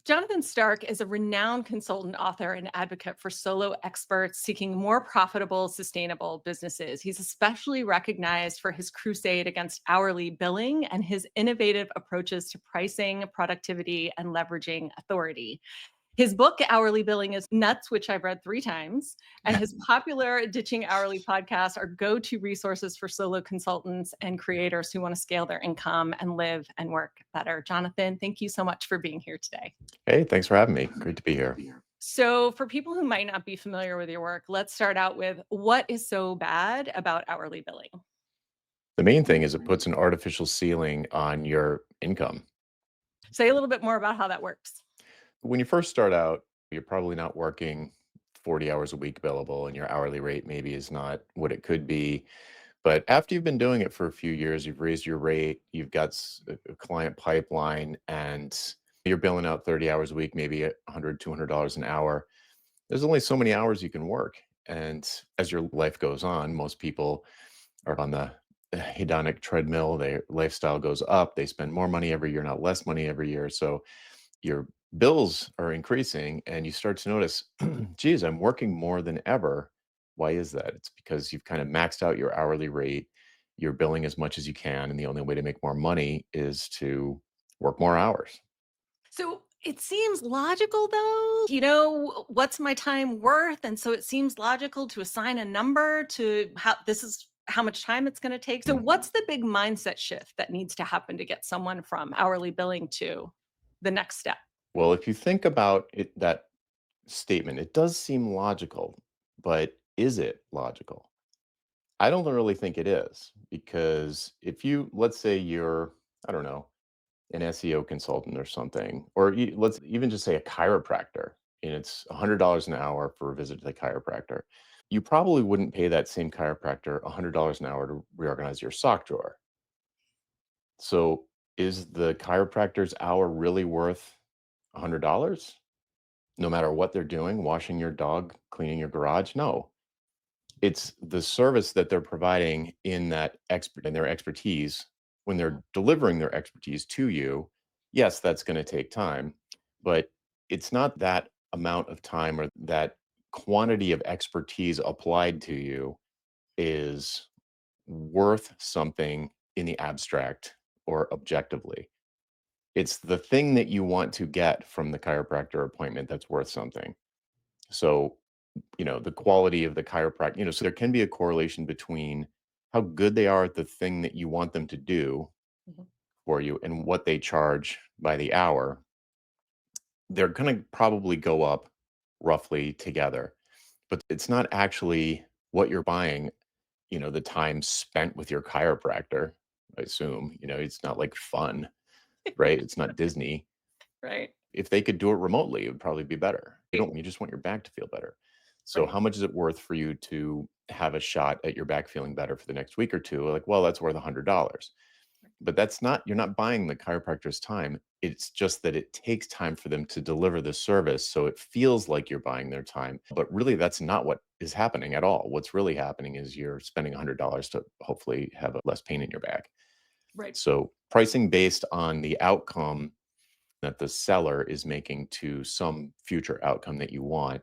Jonathan Stark is a renowned consultant, author, and advocate for solo experts seeking more profitable, sustainable businesses. He's especially recognized for his crusade against hourly billing and his innovative approaches to pricing, productivity, and leveraging authority. His book, Hourly Billing is Nuts, which I've read 3 times, and his popular Ditching Hourly podcast are go-to resources for solo consultants and creators who want to scale their income and live and work better. Jonathan, thank you so much for being here today. Hey, thanks for having me. Great to be here. So, for people who might not be familiar with your work, let's start out with what is so bad about hourly billing? The main thing is it puts an artificial ceiling on your income. Say a little bit more about how that works. When you first start out, you're probably not working 40 hours a week billable, and your hourly rate maybe is not what it could be. But after you've been doing it for a few years, you've raised your rate, you've got a client pipeline, and you're billing out 30 hours a week, maybe $100, $200 an hour. There's only so many hours you can work. And as your life goes on, most people are on the hedonic treadmill. Their lifestyle goes up. They spend more money every year, not less money every year. So your bills are increasing, and you start to notice, geez, I'm working more than ever. Why is that? It's because you've kind of maxed out your hourly rate. You're billing as much as you can. And the only way to make more money is to work more hours. So, it seems logical though. What's my time worth? And so it seems logical to assign a number to how this is how much time it's going to take. So, what's the big mindset shift that needs to happen to get someone from hourly billing to the next step? Well, if you think about it, that statement, it does seem logical, but is it logical? I don't really think it is, because if you, let's say you're, I don't know, an SEO consultant or something, or let's even just say a chiropractor, and it's $100 an hour for a visit to the chiropractor. You probably wouldn't pay that same chiropractor $100 an hour to reorganize your sock drawer. So is the chiropractor's hour really worth $100? No matter what they're doing, washing your dog, cleaning your garage? No. It's the service that they're providing in that expert in their expertise. When they're delivering their expertise to you, yes, that's going to take time, but it's not that amount of time or that quantity of expertise applied to you is worth something in the abstract or objectively. It's the thing that you want to get from the chiropractor appointment that's worth something. So, the quality of the chiropractor, so there can be a correlation between how good they are at the thing that you want them to do Mhm. for you and what they charge by the hour. They're going to probably go up roughly together, but it's not actually what you're buying, the time spent with your chiropractor, I assume. It's not like fun, right? It's not Disney. Right. If they could do it remotely, it would probably be better. You just want your back to feel better. So Right. how much is it worth for you to have a shot at your back feeling better for the next week or two? Like, well, that's worth $100. But that's not, you're not buying the chiropractor's time. It's just that it takes time for them to deliver the service. So it feels like you're buying their time. But really, that's not what is happening at all. What's really happening is you're spending $100 to hopefully have less pain in your back. Right. So pricing based on the outcome that the seller is making to some future outcome that you want,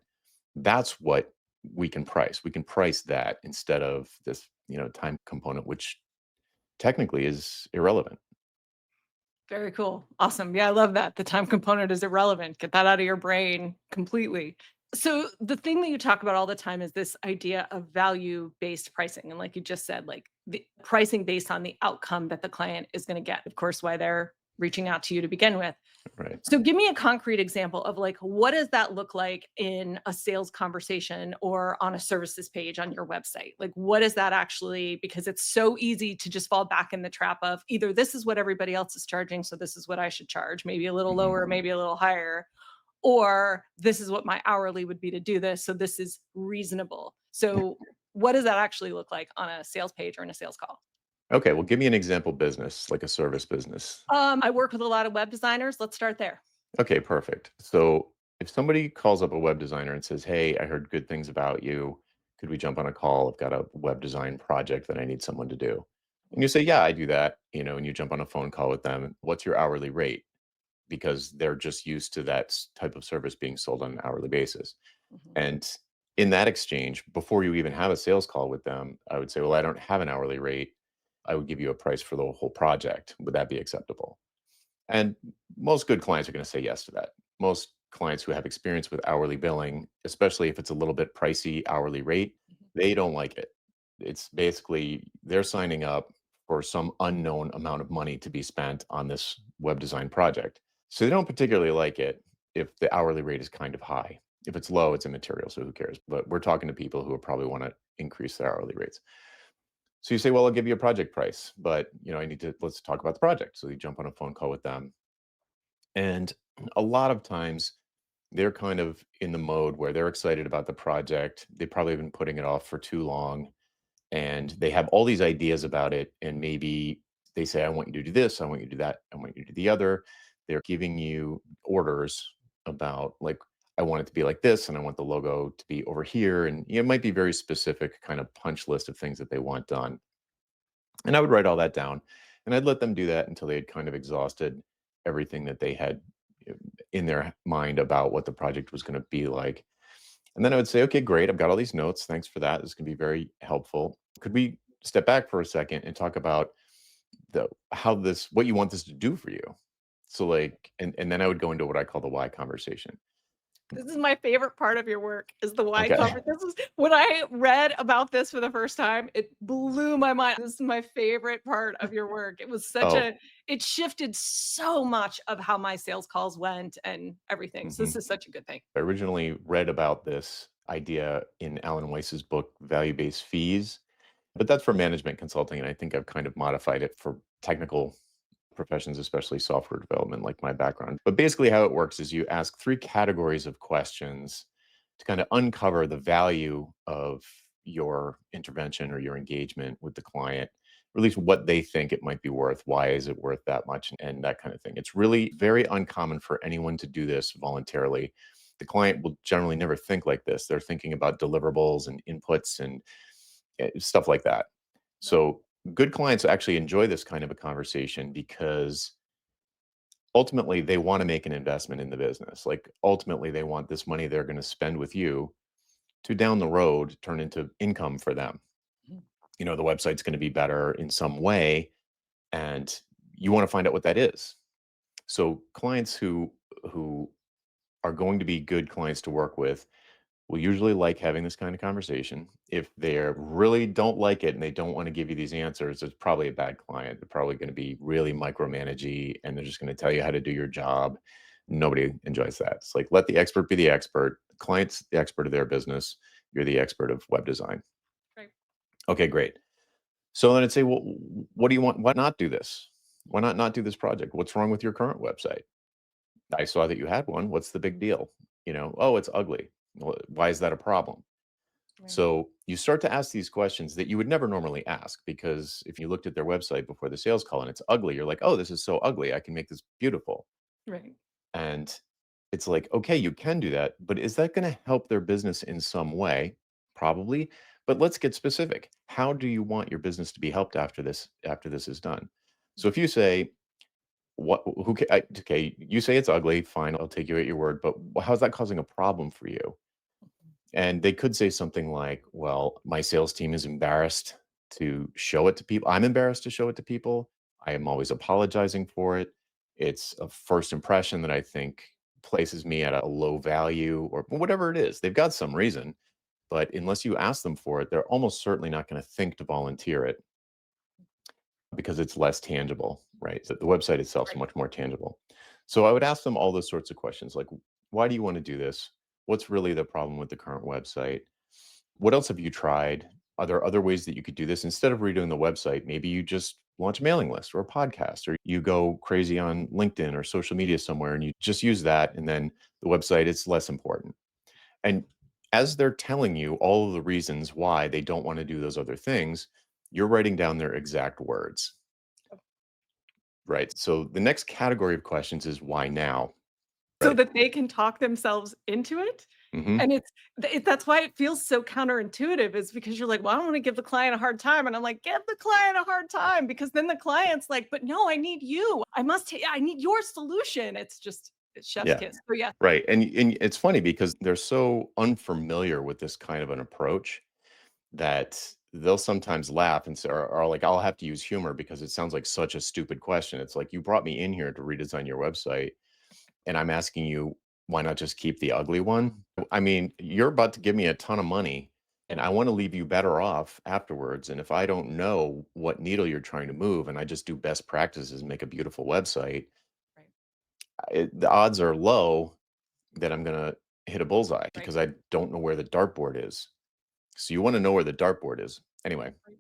that's what we can price. We can price that instead of this, time component, which technically is irrelevant. Very cool. Awesome. Yeah, I love that. The time component is irrelevant. Get that out of your brain completely. So the thing that you talk about all the time is this idea of value-based pricing. And like you just said, like the pricing based on the outcome that the client is going to get. Of course, why they're reaching out to you to begin with. Right. So give me a concrete example of like what does that look like in a sales conversation or on a services page on your website? Like what is that actually, because it's so easy to just fall back in the trap of either this is what everybody else is charging, so this is what I should charge, maybe a little Mhm. lower, maybe a little higher, or this is what my hourly would be to do this, so this is reasonable. So what does that actually look like on a sales page or in a sales call? Okay, well, give me an example business, like a service business. I work with a lot of web designers. Let's start there. Okay, perfect. So if somebody calls up a web designer and says, "Hey, I heard good things about you. Could we jump on a call? I've got a web design project that I need someone to do." And you say, "Yeah, I do that," and you jump on a phone call with them. What's your hourly rate? because they're just used to that type of service being sold on an hourly basis. Mhm. And in that exchange, before you even have a sales call with them, I would say, well, I don't have an hourly rate. I would give you a price for the whole project. Would that be acceptable? And most good clients are going to say yes to that. Most clients who have experience with hourly billing, especially if it's a little bit pricey hourly rate, Mhm. they don't like it. It's basically they're signing up for some unknown amount of money to be spent on this web design project. So they don't particularly like it if the hourly rate is kind of high. If it's low, it's immaterial, so who cares? But we're talking to people who probably want to increase their hourly rates. So you say, well, I'll give you a project price, but I need to let's talk about the project. So you jump on a phone call with them. And a lot of times they're kind of in the mode where they're excited about the project. They've probably been putting it off for too long and they have all these ideas about it. And maybe they say, I want you to do this, I want you to do that, I want you to do the other. They're giving you orders about, like, I want it to be like this, and I want the logo to be over here. And it might be very specific kind of punch list of things that they want done. And I would write all that down, and I'd let them do that until they had kind of exhausted everything that they had uh, in their mind about what the project was going to be like. And then I would say, okay, great. I've got all these notes. Thanks for that. This can be very helpful. Could we step back for a second and talk about what you want this to do for you? So like, and then I would go into what I call the why conversation. This is my favorite part of your work is the why Okay. cover. This is when I read about this for the first time, it blew my mind. This is my favorite part of your work. It was such Oh, a it shifted so much of how my sales calls went and everything. So this mhm. is such a good thing. I originally read about this idea in Alan Weiss's book, Value Based Fees, but that's for management consulting. And I think I've kind of modified it for technical professions, especially software development, like my background. But basically, how it works is you ask three categories of questions to kind of uncover the value of your intervention or your engagement with the client, or at least what they think it might be worth. Why is it worth that much? And that kind of thing. It's really very uncommon for anyone to do this voluntarily. The client will generally never think like this. They're thinking about deliverables and inputs and stuff like that. Right. So good clients actually enjoy this kind of a conversation because ultimately they want to make an investment in the business. Like ultimately they want this money they're going to spend with you to down the road turn into income for them. Mhm. The website's going to be better in some way and you want to find out what that is. So clients who are going to be good clients to work with will usually like having this kind of conversation. If they really don't like it and they don't want to give you these answers, it's probably a bad client. They're probably going to be really micromanagey and they're just going to tell you how to do your job. Nobody enjoys that. It's like let the expert be the expert. The client's the expert of their business. You're the expert of web design. Right. Okay, great. So then I'd say, well, what do you want? Why not do this? Why not do this project? What's wrong with your current website? I saw that you had one. What's the big deal? Oh, it's ugly. Well, why is that a problem? Right. So you start to ask these questions that you would never normally ask because if you looked at their website before the sales call and it's ugly, you're like, oh, this is so ugly. I can make this beautiful. Right. And it's like, okay, you can do that, but is that going to help their business in some way? Probably. But let's get specific. How do you want your business to be helped after this is done? So if you say, okay, you say it's ugly, fine, I'll take you at your word, but how's that causing a problem for you? And they could say something like, well, my sales team is embarrassed to show it to people. I'm embarrassed to show it to people. I am always apologizing for it. It's a first impression that I think places me at a low value or whatever it is. They've got some reason, but unless you ask them for it, they're almost certainly not going to think to volunteer it because it's less tangible, right? So the website itself is Right. much more tangible. So I would ask them all those sorts of questions like, why do you want to do this? What's really the problem with the current website? What else have you tried? Are there other ways that you could do this? Instead of redoing the website, maybe you just launch a mailing list or a podcast, or you go crazy on LinkedIn or social media somewhere and you just use that. And then the website is less important. And as they're telling you all of the reasons why they don't want to do those other things, you're writing down their exact words, right? So the next category of questions is why now? so Right. that they can talk themselves into it. Hmm. And that's why it feels so counterintuitive is because you're like, "Well, I don't wanna give the client a hard time," and I'm like, "Give the client a hard time," because then the client's like, "But no, I need you. I need your solution." It's chef's Yeah. kiss. So, yeah. Right. And it's funny because they're so unfamiliar with this kind of an approach that they'll sometimes laugh and say, or like, I'll have to use humor because it sounds like such a stupid question. It's like, you brought me in here to redesign your website, and I'm asking you, why not just keep the ugly one? I mean, you're about to give me a ton of money, and I want to leave you better off afterwards. And if I don't know what needle you're trying to move, and I just do best practices and make a beautiful website, Right, the odds are low that I'm going to hit a bullseye right, because I don't know where the dartboard is. So you want to know where the dartboard is. Anyway, right.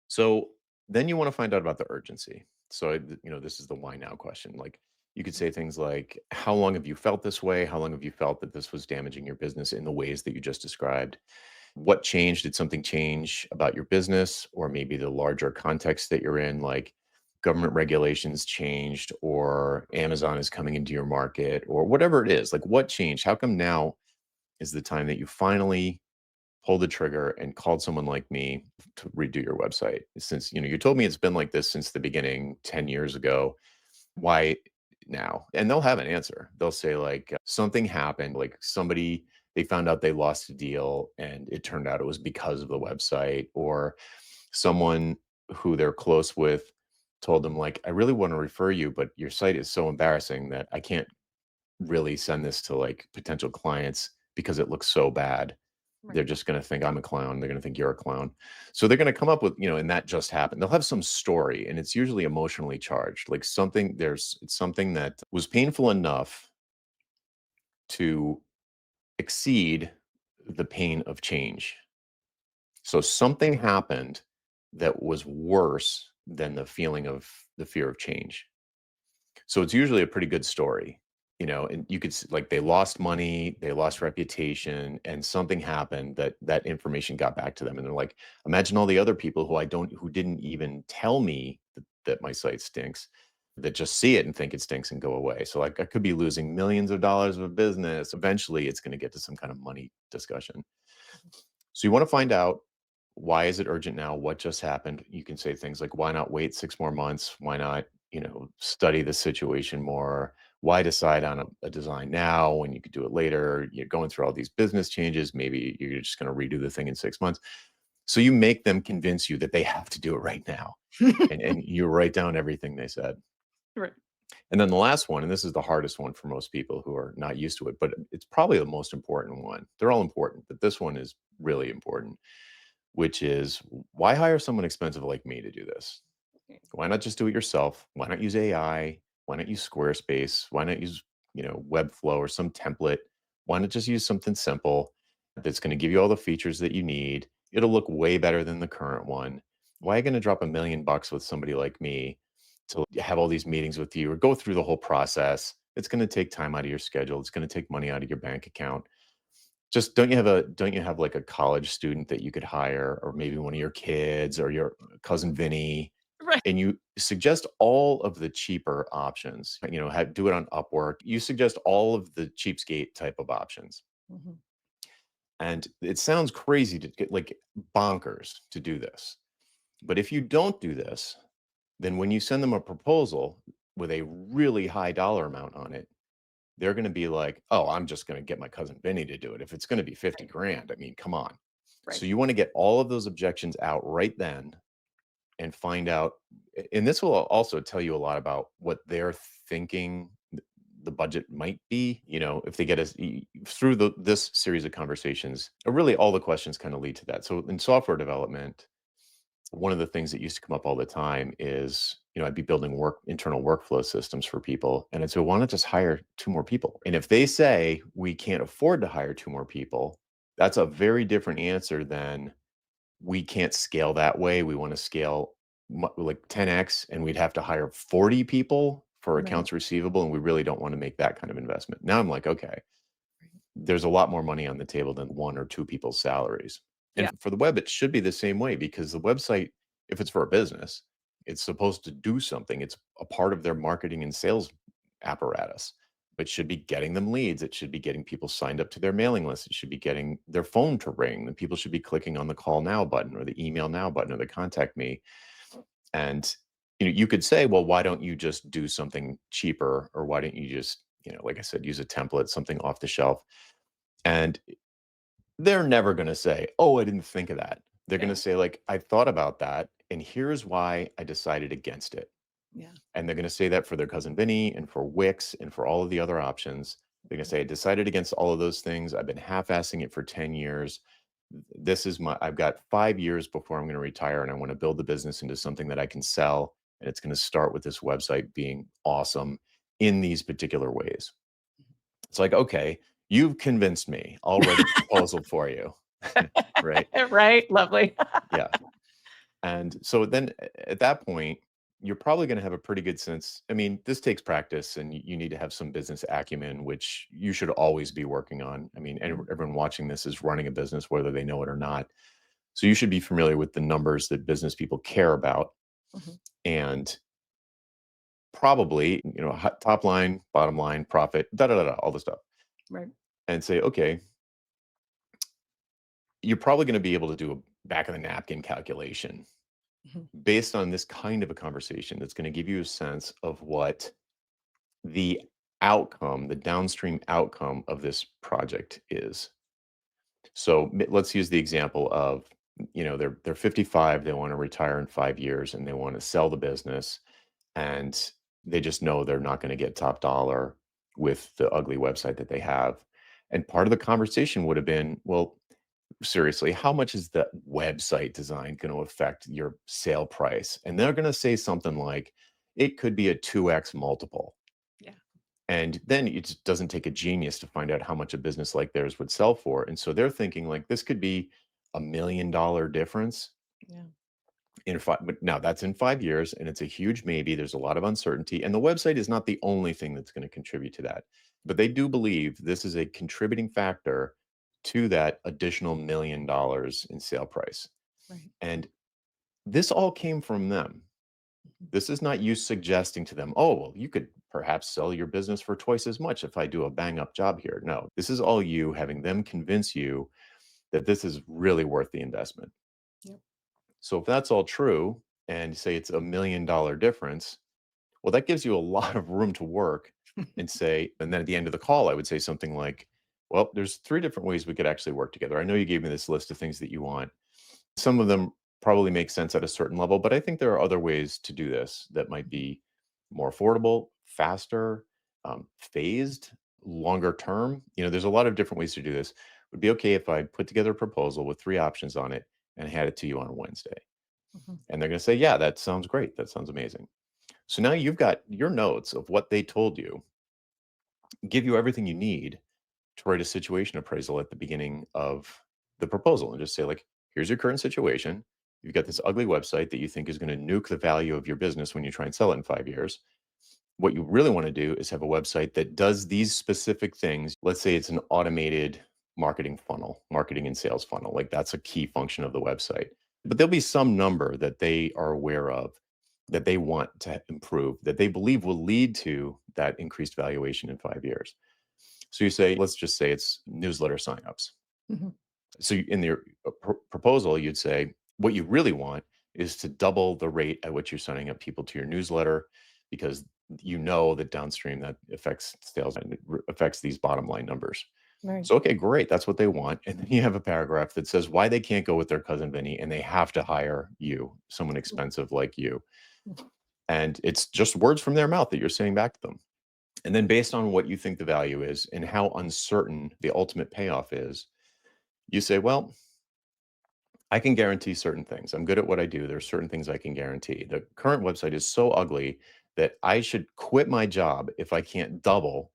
so then you want to find out about the urgency. So, this is the why now question. Like, you could Mhm. say things like, how long have you felt this way? How long have you felt that this was damaging your business in the ways that you just described? What changed? Did something change about your business or maybe the larger context that you're in? Like, government regulations changed, or Amazon is coming into your market, or whatever it is. Like, what changed? How come now is the time that you finally pulled the trigger and called someone like me to redo your website? Since you told me it's been like this since the beginning 10 years ago, why now? And they'll have an answer. They'll say like, something happened, like somebody, they found out they lost a deal and it turned out it was because of the website, or someone who they're close with told them like, I really want to refer you, but your site is so embarrassing that I can't really send this to like potential clients because it looks so bad. They're Right. just going to think I'm a clown. They're going to think you're a clown. So they're going to come up with, and that just happened. They'll have some story, and it's usually emotionally charged, like it's something that was painful enough to exceed the pain of change. So something happened that was worse than the feeling of the fear of change. So it's usually a pretty good story, and you could like, they lost money, they lost reputation, and something happened that information got back to them, and they're like, imagine all the other people who didn't even tell me that my site stinks, that just see it and think it stinks and go away. So like, I could be losing millions of dollars of business. Eventually, it's going to get to some kind of money discussion. Mhm. So you want to find out, why is it urgent now? What just happened? You can say things like, why not wait 6 more months? Why not, study the situation more? Why decide on a design now when you could do it later? You're going through all these business changes. Maybe you're just going to redo the thing in 6 months. So you make them convince you that they have to do it right now. And you write down everything they said. Right. And then the last one, and this is the hardest one for most people who are not used to it, but it's probably the most important one. They're all important, but this one is really important, which is, why hire someone expensive like me to do this? Right. Why not just do it yourself? Why not use AI? Why not use Squarespace? Why not use, Webflow or some template? Why not just use something simple that's going to give you all the features that you need? It'll look way better than the current one. Why are you going to drop $1 million with somebody like me to have all these meetings with you or go through the whole process? It's going to take time out of your schedule. It's going to take money out of your bank account. Just don't you have like a college student that you could hire, or maybe one of your kids or your cousin Vinny, Right. and you suggest all of the cheaper options, do it on Upwork. You suggest all of the cheapskate type of options. Mhm. And it sounds crazy to get like bonkers to do this. But if you don't do this, then when you send them a proposal with a really high dollar amount on it, they're going to be like, oh, I'm just going to get my cousin Vinny to do it. If it's going to be 50 Right. grand, I mean, come on. Right. So you want to get all of those objections out right then and find out. And this will also tell you a lot about what they're thinking the budget might be, if they get us through this series of conversations. Really, all the questions kind of lead to that. So in software development, one of the things that used to come up all the time is, I'd be building internal workflow systems for people. And I'd say, why not just hire two more people? And if they say we can't afford to hire two more people, that's a very different answer than, we can't scale that way. We want to scale like 10x, and we'd have to hire 40 people for Right. accounts receivable. And we really don't want to make that kind of investment. Now I'm like, okay, Right. there's a lot more money on the table than one or two people's salaries. Yeah. And for the web, it should be the same way, because the website, if it's for a business, it's supposed to do something. It's a part of their marketing and sales apparatus. It should be getting them leads. It should be getting people signed up to their mailing list. It should be getting their phone to ring. And people should be clicking on the call now button or the email now button or the contact me. And you could say, well, why don't you just do something cheaper? Or why don't you just, like I said, use a template, something off the shelf? And they're never going to say, oh, I didn't think of that. They're going to Yeah. say, like, I thought about that, and here's why I decided against it. Yeah. And they're going to say that for their cousin Vinny and for Wix and for all of the other options. They're going to say, I decided against all of those things. I've been half-assing it for 10 years. I've got 5 years before I'm going to retire, and I want to build the business into something that I can sell. And it's going to start with this website being awesome in these particular ways. It's like, okay, you've convinced me. I'll write a proposal for you. Right? Right. Lovely. Yeah. And so then at that point, you're probably going to have a pretty good sense. I mean, this takes practice and you need to have some business acumen, which you should always be working on. I mean, everyone watching this is running a business, whether they know it or not. So you should be familiar with the numbers that business people care about. And probably, top line, bottom line, profit, all the stuff. Right. And say, okay, you're probably going to be able to do a back of the napkin calculation based on this kind of a conversation that's going to give you a sense of what the outcome, the downstream outcome of this project is. So let's use the example of, they're 55, they want to retire in 5 years and they want to sell the business, and they just know they're not going to get top dollar with the ugly website that they have. And part of the conversation would have been, well, seriously, how much is the website design going to affect your sale price? And they're going to say something like, it could be a 2x multiple. Yeah. And then it just doesn't take a genius to find out how much a business like theirs would sell for. And so they're thinking like, this could be $1 million difference. Yeah. But now that's in 5 years, and it's a huge maybe. There's a lot of uncertainty, and the website is not the only thing that's going to contribute to that. But they do believe this is a contributing factor to that additional $1 million in sale price. Right. And this all came from them. This is not you suggesting to them, oh, well, you could perhaps sell your business for twice as much if I do a bang up job here. No, this is all you having them convince you that this is really worth the investment. Yep. So if that's all true, and say it's $1 million difference, well, that gives you a lot of room to work and say, and then at the end of the call, I would say something like, well, there's 3 different ways we could actually work together. I know you gave me this list of things that you want. Some of them probably make sense at a certain level, but I think there are other ways to do this that might be more affordable, faster, phased, longer term. There's a lot of different ways to do this. It would be okay if I put together a proposal with 3 options on it and had it to you on Wednesday. And they're going to say, yeah, that sounds great. That sounds amazing. So now you've got your notes of what they told you, give you everything you need to write a situation appraisal at the beginning of the proposal and just say, like, here's your current situation. You've got this ugly website that you think is going to nuke the value of your business when you try and sell it in 5 years. What you really want to do is have a website that does these specific things. Let's say it's an automated marketing funnel, marketing and sales funnel. Like that's a key function of the website. But there'll be some number that they are aware of that they want to improve, that they believe will lead to that increased valuation in 5 years. So you say, let's just say it's newsletter signups. So in your proposal, you'd say, what you really want is to double the rate at which you're signing up people to your newsletter, because you know that downstream that affects sales and it affects these bottom line numbers. Right. So, okay, great. That's what they want. And then you have a paragraph that says why they can't go with their cousin Vinny and they have to hire you, someone expensive like you. And it's just words from their mouth that you're saying back to them. And then based on what you think the value is and how uncertain the ultimate payoff is, you say, well, I can guarantee certain things. I'm good at what I do. There's certain things I can guarantee. The current website is so ugly that I should quit my job if I can't double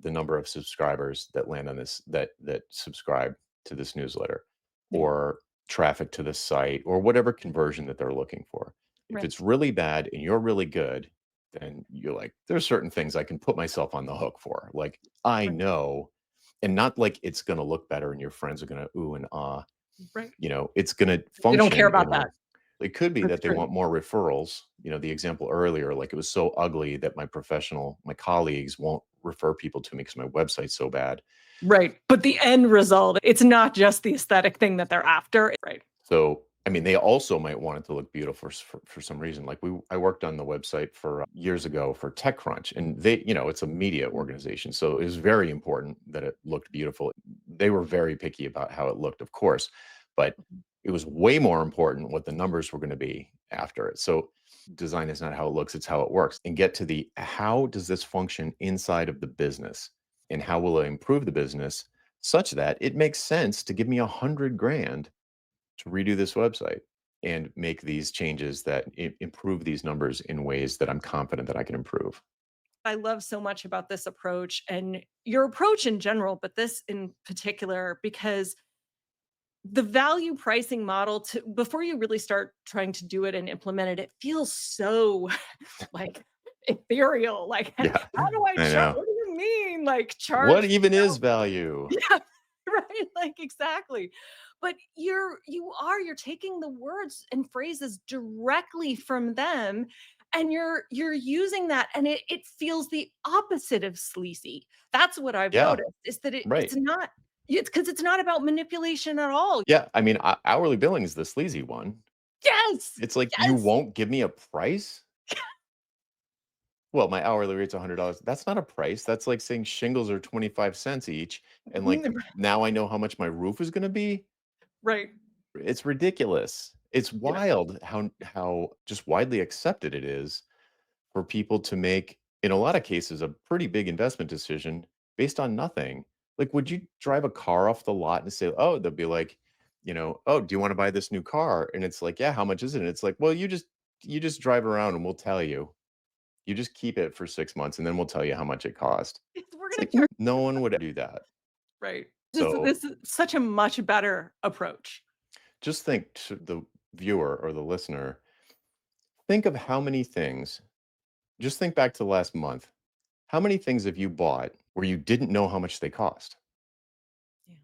the number of subscribers that land on this, that subscribe to this newsletter, Yeah. or traffic to the site, or whatever conversion that they're looking for. If Right. it's really bad and you're really good, then you're like, there's certain things I can put myself on the hook for. Like I Right. know, and not like it's going to look better and your friends are going to ooh and ah. Right. It's going to They don't care function about that. it could be That's that they true. want more referrals. The example earlier, like it was so ugly that my colleagues won't refer people to me because my website's so bad. Right. But the end result, it's not just the aesthetic thing that they're after. Right. So, I mean, they also might want it to look beautiful for some reason. Like I worked on the website for years ago for TechCrunch, and it's a media organization, so it was very important that it looked beautiful. They were very picky about how it looked, of course, but it was way more important what the numbers were going to be after it. So, design is not how it looks; it's how it works. And get to the how does this function inside of the business, and how will it improve the business such that it makes sense to give me 100 grand to redo this website and make these changes that improve these numbers in ways that I'm confident that I can improve. I love so much about this approach and your approach in general, but this in particular, because the value pricing model to before you really start trying to do it and implement it, it feels so like ethereal. Like, how Yeah, do I I charge? know. What do you mean? Like What charge, even is value? yeah, right, like, exactly. But you're taking the words and phrases directly from them, and you're using that, and it feels the opposite of sleazy. That's what I've Yeah, noticed, is that it's right. not it's about manipulation at all. Yeah, I mean, hourly billing is the sleazy one. Yes! It's like, you Yes! won't give me a price? Well, my hourly rate's $100. That's not a price. That's like saying shingles are 25 cents each, and like now I know how much my roof is going to be. Right. It's ridiculous. It's Yeah. wild how just widely accepted it is for people to make, in a lot of cases, a pretty big investment decision based on nothing. Like, would you drive a car off the lot and say, oh, they'll be like, oh, do you want to buy this new car? And it's like, yeah, how much is it? And it's like, well, you just drive around and we'll tell you. You just keep it for 6 months and then we'll tell you how much it cost. We're It's gonna like, charge. no one would do that. Right. So This is such a much better approach. just think to the viewer or the listener, think of how many things, just think back to last month. How many things have you bought where you didn't know how much they cost? Yeah.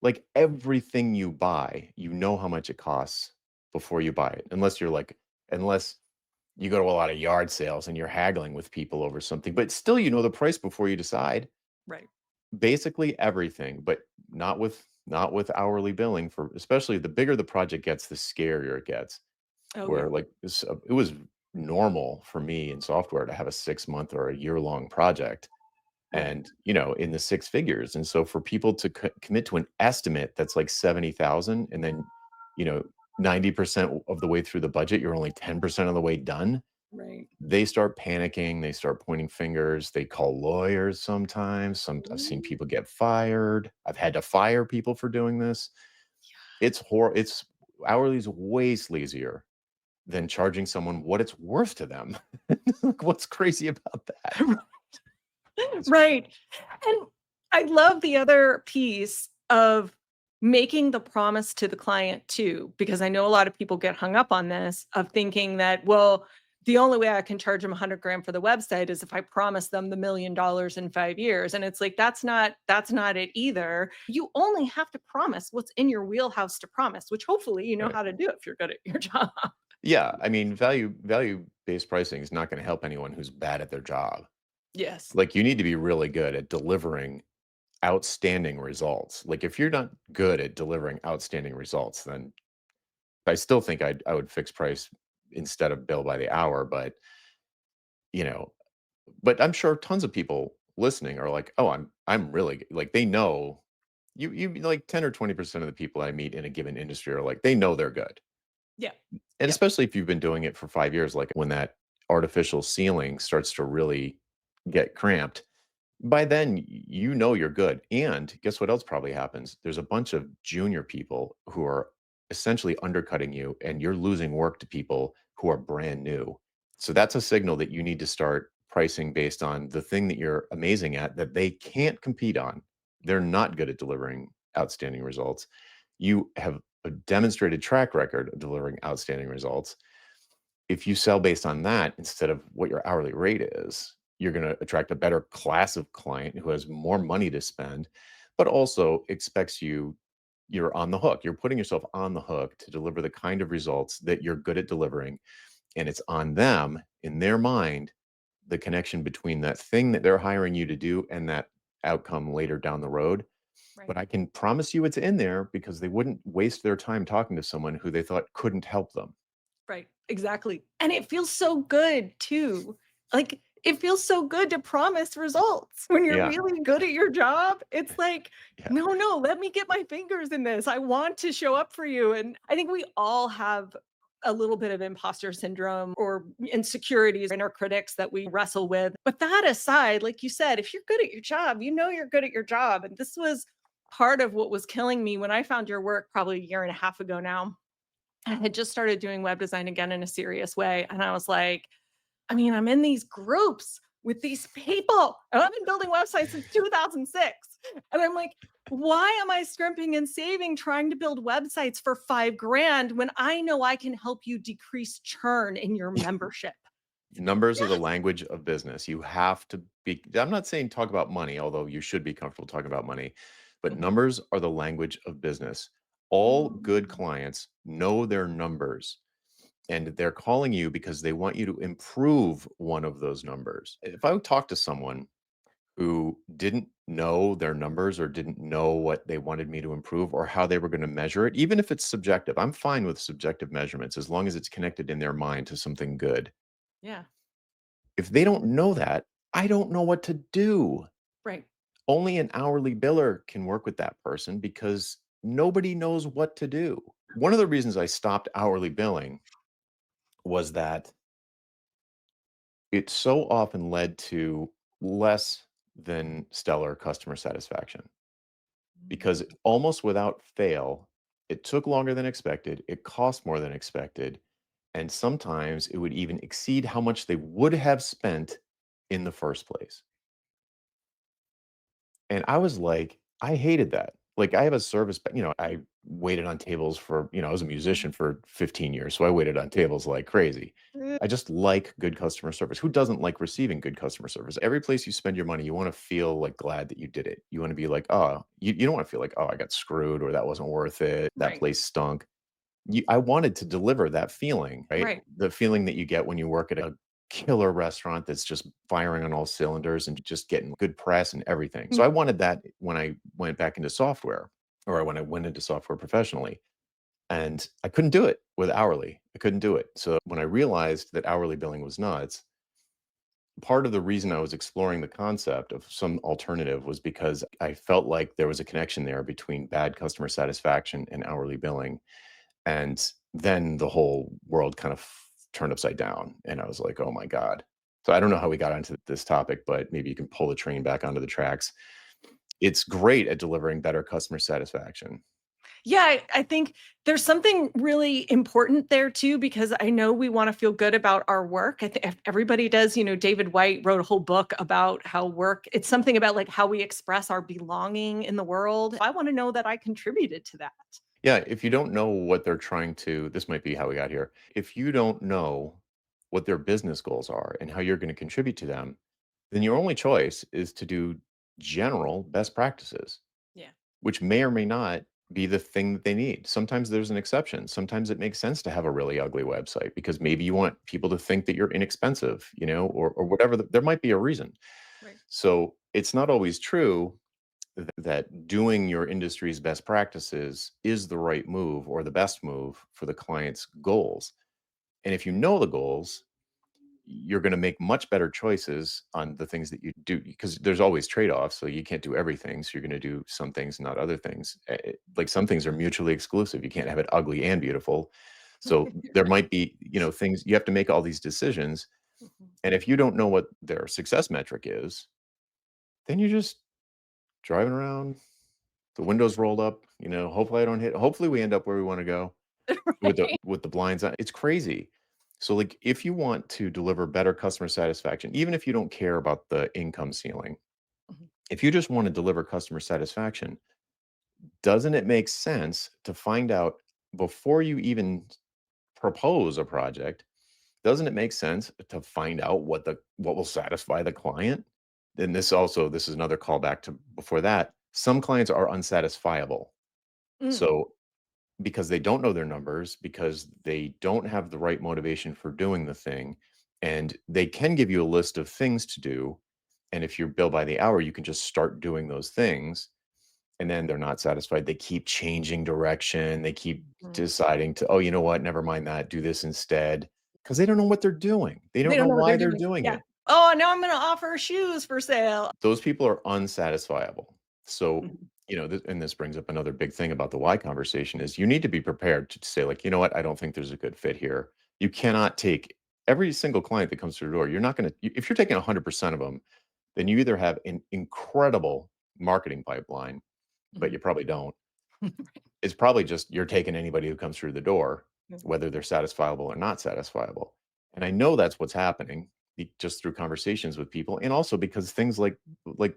Like, everything you buy, you know how much it costs before you buy it, unless you go to a lot of yard sales and you're haggling with people over something, but still you know the price before you decide. Right. Basically everything, but not with hourly billing, for especially the bigger the project gets, the scarier it gets, Oh, where, yeah. like, it was normal for me in software to have a 6-month or a year-long project, Right. and in the six figures. And so for people to commit to an estimate that's like 70,000, and then you know 90% of the way through the budget, you're only 10% of the way done, Right. they start panicking, they start pointing fingers, they call lawyers sometimes. I've seen Ooh. people get fired. I've had to fire people for doing this. It's hourly is way sleazier than charging someone what it's worth to them. Like, what's crazy about that? It's Right. And I love the other piece of making the promise to the client too, because I know a lot of people get hung up on this of thinking that, well, the only way I can charge them 100 grand for the website is if I promise them the $1 million in 5 years. And it's like, that's not it either. You only have to promise what's in your wheelhouse to promise, which hopefully you know right. how to do if you're good at your job. Yeah, I mean, value-based pricing is not gonna help anyone who's bad at their job. Yes. Like, you need to be really good at delivering outstanding results. Like, if you're not good at delivering outstanding results, then I still think I would fix price instead of bill by the hour, you know, but I'm sure tons of people listening are like, "Oh, I'm really g," like, they know you like 10 or 20% of the people I meet in a given industry are like, they know they're good. Yeah. And Yep. especially if you've been doing it for 5 years, like, when that artificial ceiling starts to really get cramped, by then, you know you're good. And guess what else probably happens? There's a bunch of junior people who are essentially undercutting you, and you're losing work to people who are brand new. So that's a signal that you need to start pricing based on the thing that you're amazing at that they can't compete on. They're not good at delivering outstanding results. You have a demonstrated track record of delivering outstanding results. If you sell based on that instead of what your hourly rate is, you're going to attract a better class of client who has more money to spend, but also expects you're on the hook. You're putting yourself on the hook to deliver the kind of results that you're good at delivering. And it's on them, in their mind, the connection between that thing that they're hiring you to do and that outcome later down the road. Right. But I can promise you it's in there because they wouldn't waste their time talking to someone who they thought couldn't help them. Right, exactly, and it feels so good too. Like, it feels so good to promise results when you're Yeah. really good at your job. It's like, Yeah. "No, no, let me get my fingers in this. I want to show up for you," and I think we all have a little bit of imposter syndrome or insecurities, inner critics that we wrestle with. But that aside, like you said, if you're good at your job, you know you're good at your job, and this was part of what was killing me when I found your work probably a year and a half ago now. I had just started doing web design again in a serious way. And I was like, I mean, I'm in these groups with these people. And I've been building websites since 2006. And I'm like, why am I scrimping and saving trying to build websites for 5 grand when I know I can help you decrease churn in your membership? Numbers are the language of business. You have to be, I'm not saying talk about money, although you should be comfortable talking about money, but Mhm. numbers are the language of business. All good Mm. clients know their numbers and they're calling you because they want you to improve one of those numbers. If I would talk to someone who didn't know their numbers or didn't know what they wanted me to improve or how they were going to measure it, even if it's subjective, I'm fine with subjective measurements as long as it's connected in their mind to something good. Yeah. If they don't know that, I don't know what to do. Right. Only an hourly biller can work with that person because nobody knows what to do. One of the reasons I stopped hourly billing was that it so often led to less than stellar customer satisfaction because Mm. almost without fail, it took longer than expected, it cost more than expected, and sometimes it would even exceed how much they would have spent in the first place. And I was like, I hated that. Like, I have a service, but, I waited on tables for, I was a musician for 15 years, so I waited on tables like crazy. Mm. I just like good customer service. Who doesn't like receiving good customer service? Every place you spend your money, you want to feel like glad that you did it. You want to be like, oh, you don't want to feel like, oh, I got screwed or that wasn't worth it. That Right. place stunk. I wanted to deliver that feeling, right? Right. The feeling that you get when you work at a killer restaurant that's just firing on all cylinders and just getting good press and everything. So Mm. I wanted that when I went back into software or when I went into software professionally. And I couldn't do it with hourly. I couldn't do it. So when I realized that hourly billing was nuts, part of the reason I was exploring the concept of some alternative was because I felt like there was a connection there between bad customer satisfaction and hourly billing. And then the whole world kind of turned upside down, and I was like, "Oh my god." So I don't know how we got onto this topic, but maybe you can pull the train back onto the tracks. It's great at delivering better customer satisfaction. Yeah, I think there's something really important there too, because I know we want to feel good about our work. I think everybody does. David White wrote a whole book about how work, it's something about like how we express our belonging in the world. I want to know that I contributed to that. Yeah, if you don't know what they're trying to this might be how we got here. If you don't know what their business goals are and how you're gonna contribute to them, then your only choice is to do general best practices, Yeah. which may or may not be the thing that they need. Sometimes there's an exception. Sometimes it makes sense to have a really ugly website because maybe you want people to think that you're inexpensive, or whatever. There might be a reason. Right. So it's not always true that doing your industry's best practices is the right move or the best move for the client's goals. And if you know the goals, you're going to make much better choices on the things that you do because there's always trade-offs, so you can't do everything, so you're going to do some things, not other things. Like some things are mutually exclusive. You can't have it ugly and beautiful. So there Right. might be, things you have to make all these decisions, Mhm. and if you don't know what their success metric is, then you're just driving around, the windows rolled up, hopefully I don't hit hopefully we end up where we want to go Right. with the blinds on. It's crazy. So, like, if you want to deliver better customer satisfaction, even if you don't care about the income ceiling, Mhm. if you just want to deliver customer satisfaction, doesn't it make sense to find out before you even propose a project, doesn't it make sense to find out what will satisfy the client? And this is another callback to before that. Some clients are unsatisfiable. Mm. So because they don't know their numbers, because they don't have the right motivation for doing the thing, And they can give you a list of things to do. And if you're billed by the hour, you can just start doing those things. And then they're not satisfied. They keep changing direction. They keep Mhm. deciding to, oh, you know what? Never mind that. Do this instead. Because they don't know what they're doing. They They don't know don't know what they're why they're doing. doing Yeah. it. "Oh, now I'm gonna offer shoes for sale." Those people are unsatisfiable. So, Mhm. and this brings up another big thing about the why conversation is you need to be prepared to say, like, you know what? I don't think there's a good fit here. You cannot take every single client that comes through the door. You're not going to, if you're taking 100% of them, then you either have an incredible marketing pipeline, but you Mhm. probably don't. It's probably just you're taking anybody who comes through the door, Yeah. whether they're satisfiable or not satisfiable. And I know that's what's happening just through conversations with people, and also because things like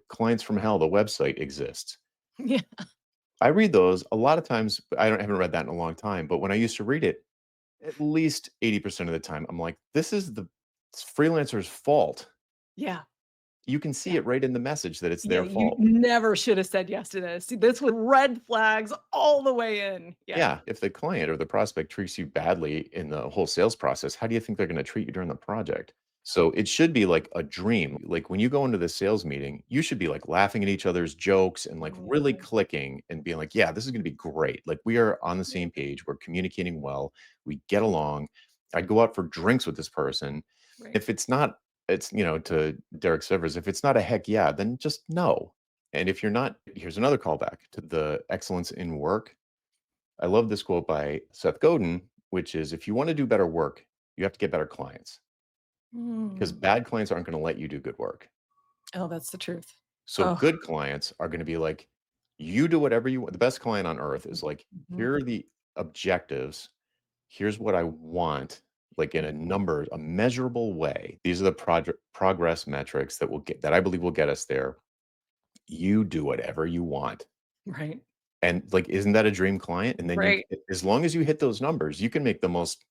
Clients from Hell, the website exists. Yeah. I read those a lot of times. Haven't read that in a long time, but when I used to read it, at least 80% of the time, I'm like, this is the freelancer's fault. Yeah. You can see Yeah. it right in the message that it's Yeah, their you fault. never should have said yes to this. This was red flags all the way in. Yeah. Yeah, if the client or the prospect treats you badly in the whole sales process, how do you think they're gonna treat you during the project? So it should be like a dream. Like when you go into the sales meeting, you should be like laughing at each other's jokes and like really Yeah. clicking and being like, yeah, this is gonna be great. Like we are on the Yeah. same page, we're communicating well, we get along. I'd go out for drinks with this person. Right. If it's not, it's to Derek Sivers, if it's not a heck yeah, then just no. And if you're not, here's another callback to the excellence in work. I love this quote by Seth Godin, which is if you want to do better work, you have to get better clients because Mm. bad clients aren't going to let you do good work. Oh, that's the truth. So Oh. good clients are going to be like, you do whatever you want. The best client on earth is like, Mhm. here are the objectives. Here's what I want, like in Mhm. a measurable way. These are the project progress metrics that I believe will get us there. You do whatever you want. Right. And, like, isn't that a dream client? And then Right. as long as you hit those numbers, you can make the most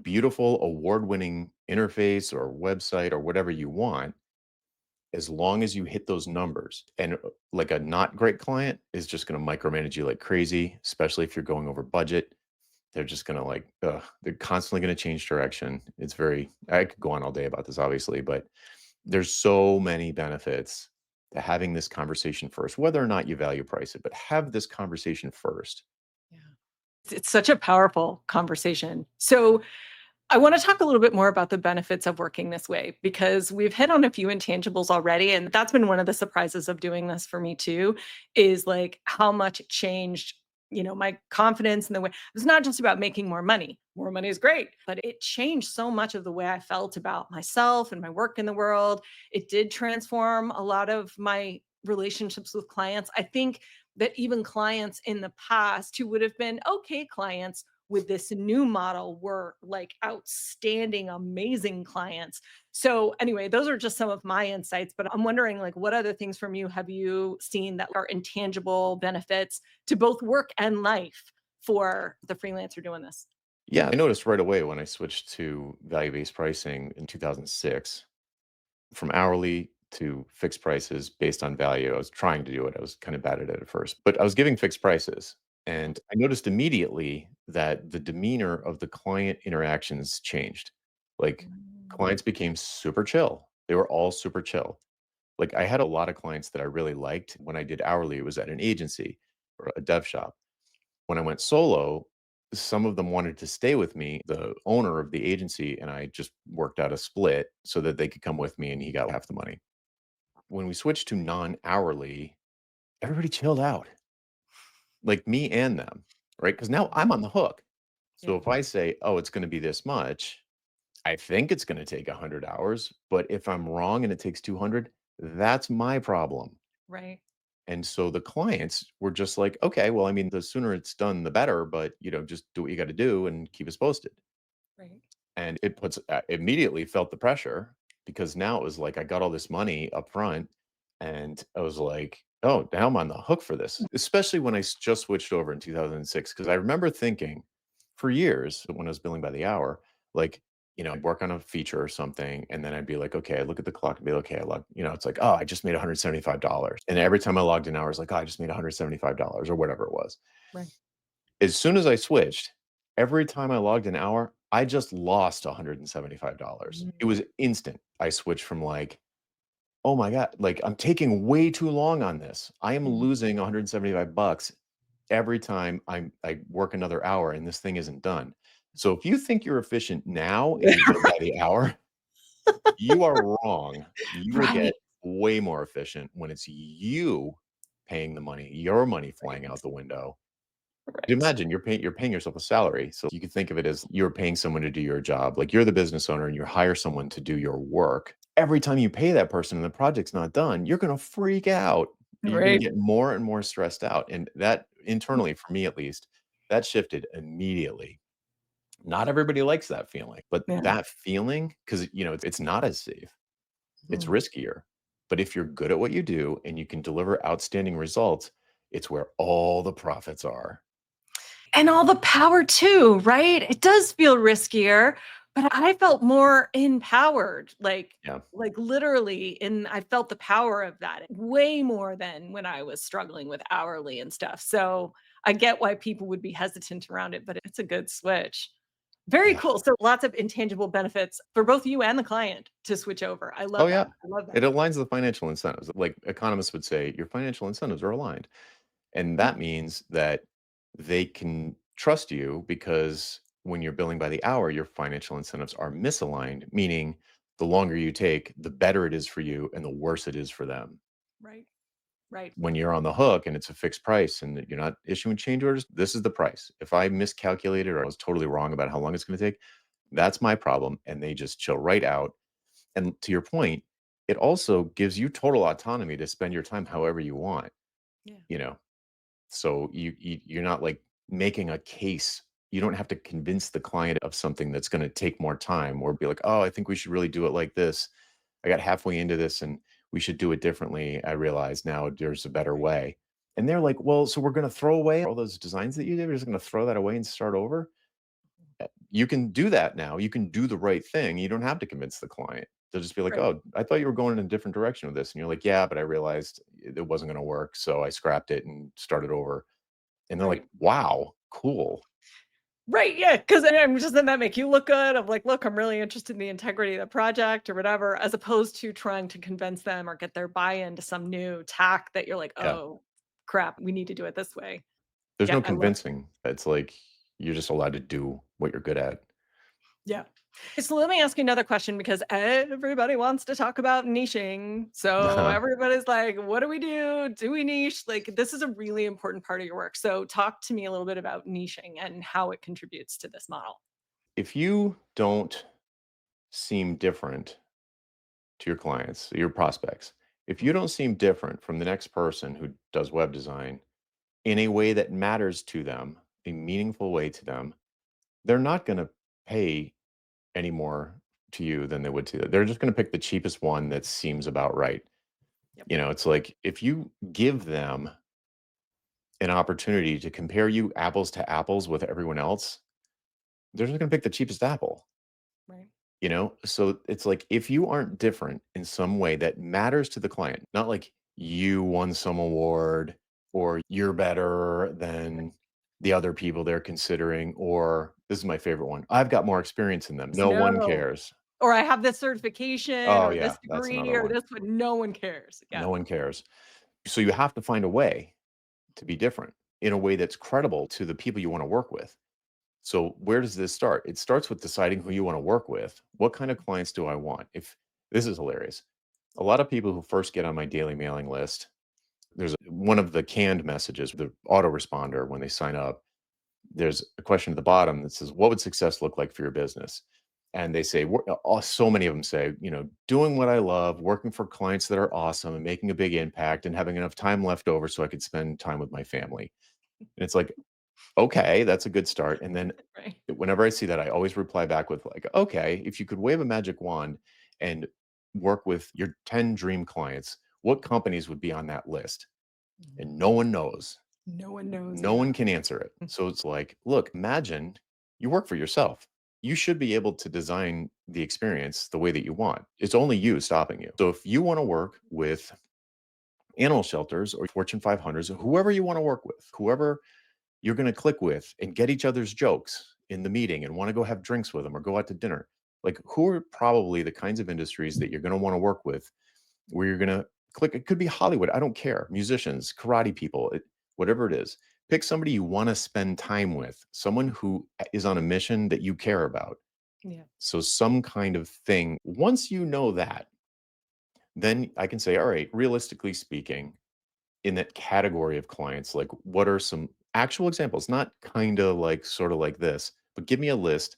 beautiful award-winning interface or website or whatever you want, as long as you hit those numbers. And, like, a not great client is just gonna micromanage you like crazy, especially if you're going over budget. They're just gonna, like, they're constantly gonna change direction. I could go on all day about this, obviously, but there's so many benefits to having this conversation first, whether or not you value price it, but have this conversation first. Yeah. It's such a powerful conversation. So I want to talk a little bit more about the benefits of working this way because we've hit on a few intangibles already. And that's been one of the surprises of doing this for me too, is like how much it changed, my confidence in the way it's not just about making more money. More money is great, but it changed so much of the way I felt about myself and my work in the world. It did transform a lot of my relationships with clients. I think that even clients in the past who would have been okay clients with this new model were like outstanding, amazing clients. So anyway, those are just some of my insights, but I'm wondering like what other things from you have you seen that are intangible benefits to both work and life for the freelancer doing this? Yeah, I noticed right away when I switched to value-based pricing in 2006, from hourly to fixed prices based on value. I was trying to do it. I was kind of bad at it at first, but I was giving fixed prices. And I noticed immediately that the demeanor of the client interactions changed. Like Mm. clients became super chill. They were all super chill. Like I had a lot of clients that I really liked. When I did hourly, it was at an agency or a dev shop. When I went solo, some of them wanted to stay with me. The owner of the agency and I just worked out a split so that they could come with me and he got half the money. When we switched to non-hourly, everybody chilled out, like me and them, right? Because now I'm on the hook. So Yeah, if I say, oh, it's going to be this much, I think it's going to take 100 hours. But if I'm wrong and it takes 200, that's my problem. right, And so the clients were just like, okay, well, I mean, the sooner it's done, the better, but just do what you got to do and keep us posted. right. And it immediately felt the pressure because now it was like I got all this money up front and I was like, oh, now I'm on the hook for this, especially when just switched over in 2006. Because I remember thinking for years when I was billing by the hour, like, I'd work on a feature or something, and then I'd be like, okay, I look at the clock and be like, okay, I log, it's like, oh, I just made $175. And every time I logged in hours, like, oh, I just made $175 or whatever it was. Right. As soon as I switched, every time I logged an hour, I just lost $175. It Mm, was instant. I switched from like, "Oh my god, like, I'm taking way too long on this. I am mhm. losing 175 bucks every time I work another hour and this thing isn't done." So if you think you're efficient now and you bill by the hour, you are wrong. You will Right, get way more efficient when it's you paying the money, your money flying out right, the window. right. Imagine you're paying yourself a salary, so you can think of it as you're paying someone to do your job. Like, you're the business owner and you hire someone to do your work. Every time you pay that person and the project's not done, you're gonna freak out. You're gonna Right. get more and more stressed out, and that internally, for me at least, that shifted immediately. Not everybody likes that feeling, but Yeah. that feeling, because it's not as safe, it's Mhm. riskier. But if you're good at what you do and you can deliver outstanding results, it's where all the profits are. And all the power too, right? It does feel riskier, but I felt more empowered, Yeah. literally, and I felt the power of that way more than when I was struggling with hourly and stuff. So I get why people would be hesitant around it, but it's a good switch. Very Yeah. cool. So lots of intangible benefits for both you and the client to switch over. I Oh, love yeah. that. I love It that. aligns the financial incentives. Like, economists would say, your financial incentives are aligned. And Yeah. that means that they can trust you because when you're billing by the hour, your financial incentives are misaligned, meaning the longer you take, the better it is for you and the worse it is for them. Right. Right. When you're on the hook and it's a fixed price and that you're not issuing change orders, this is the price. If I miscalculated or I was totally wrong about how long it's going to take, that's my problem. And they just chill right out. And to your point, it also gives you total autonomy to spend your time however you want, Yeah. you know? So you're not, like, making a case. You don't have to convince the client of something that's gonna take more time or be like, "Oh, I think we should really do it like this. I got halfway into this, and we should do it differently. I realize now there's a better Right. way." And they're like, "Well, so we're gonna throw away all those designs that you did? We're just gonna throw that away and start over?" You can do that now. You can do the right thing. You don't have to convince the client. They'll just be like, Right. "Oh, I thought you were going in a different direction with this." And you're like, "Yeah, but I realized it wasn't gonna work, so I scrapped it and started over." And they're like, Right. "Wow, cool." Right, yeah, 'cause I'm just then that make you look good. I'm like, "Look, I'm really interested in the integrity of the project," or whatever, as opposed to trying to convince them or get their buy-in to some new tack that you're like, Yeah. "Oh, crap, we need to do it this way." There's Yeah, no I love convincing. It's like you're just allowed to do what you're good at. yeah. So let me ask you another question because everybody wants to talk about niching. So Uh-huh. everybody's like, "What do we do? Do we niche?" Like, this is a really important part of your work. So talk to me a little bit about niching and how it contributes to this model. If you don't seem different to your clients, your prospects, if you Mhm. don't seem different from the next person who does web design in a way that matters to them, a meaningful way to them, they're not gonna pay any more to you than they would to they're just gonna pick the cheapest one that seems about right. Yep. It's like if you give them an opportunity to compare you apples to apples with everyone else, they're just gonna pick the cheapest apple, Right. So it's like if you aren't different in some way that matters to the client, not like you won some award or you're better than the other people they're considering, or this is my favorite one, I've got more experience than them. No one No. cares. Or I have this certification Oh, or this yeah, that's degree another or one. this one. No one cares. Yeah. No one cares. So you have to find a way to be different in a way that's credible to the people you want to work with. So where does this start? It starts with deciding who you want to work with. What kind of clients do I want? If this is hilarious. A lot of people who first get on my daily mailing list, there's one of the canned messages, the autoresponder when they sign up. There's a question at the bottom that says, "What would success look like for your business?" And they say, so many of them say, doing what I love, working for clients that are awesome and making a big impact and having enough time left over so I could spend time with my family. And it's like, okay, that's a good start. And then Right. whenever I see that, I always reply back with like, okay, if you could wave a magic wand and work with your 10 dream clients, what companies would be on that list? Mhm. And no one knows. No one knows. No Yeah. one can answer it. So it's like, look, imagine you work for yourself. You should be able to design the experience the way that you want. It's only you stopping you. So if you want to work with animal shelters or Fortune 500s, or whoever you want to work with, whoever you're going to click with and get each other's jokes. in the meeting and want to go have drinks with them or go out to dinner. Like, who are probably the kinds of industries that you're going to want to work with, where you're going to click? It could be Hollywood. I don't care. Musicians, karate people, whatever it is. Pick somebody you want to spend time with, someone who is on a mission that you care about. Yeah. So, some kind of thing. Once you know that, then I can say, all right, realistically speaking, in that category of clients, like, what are some actual examples? Not kind of like sort of like this, but give me a list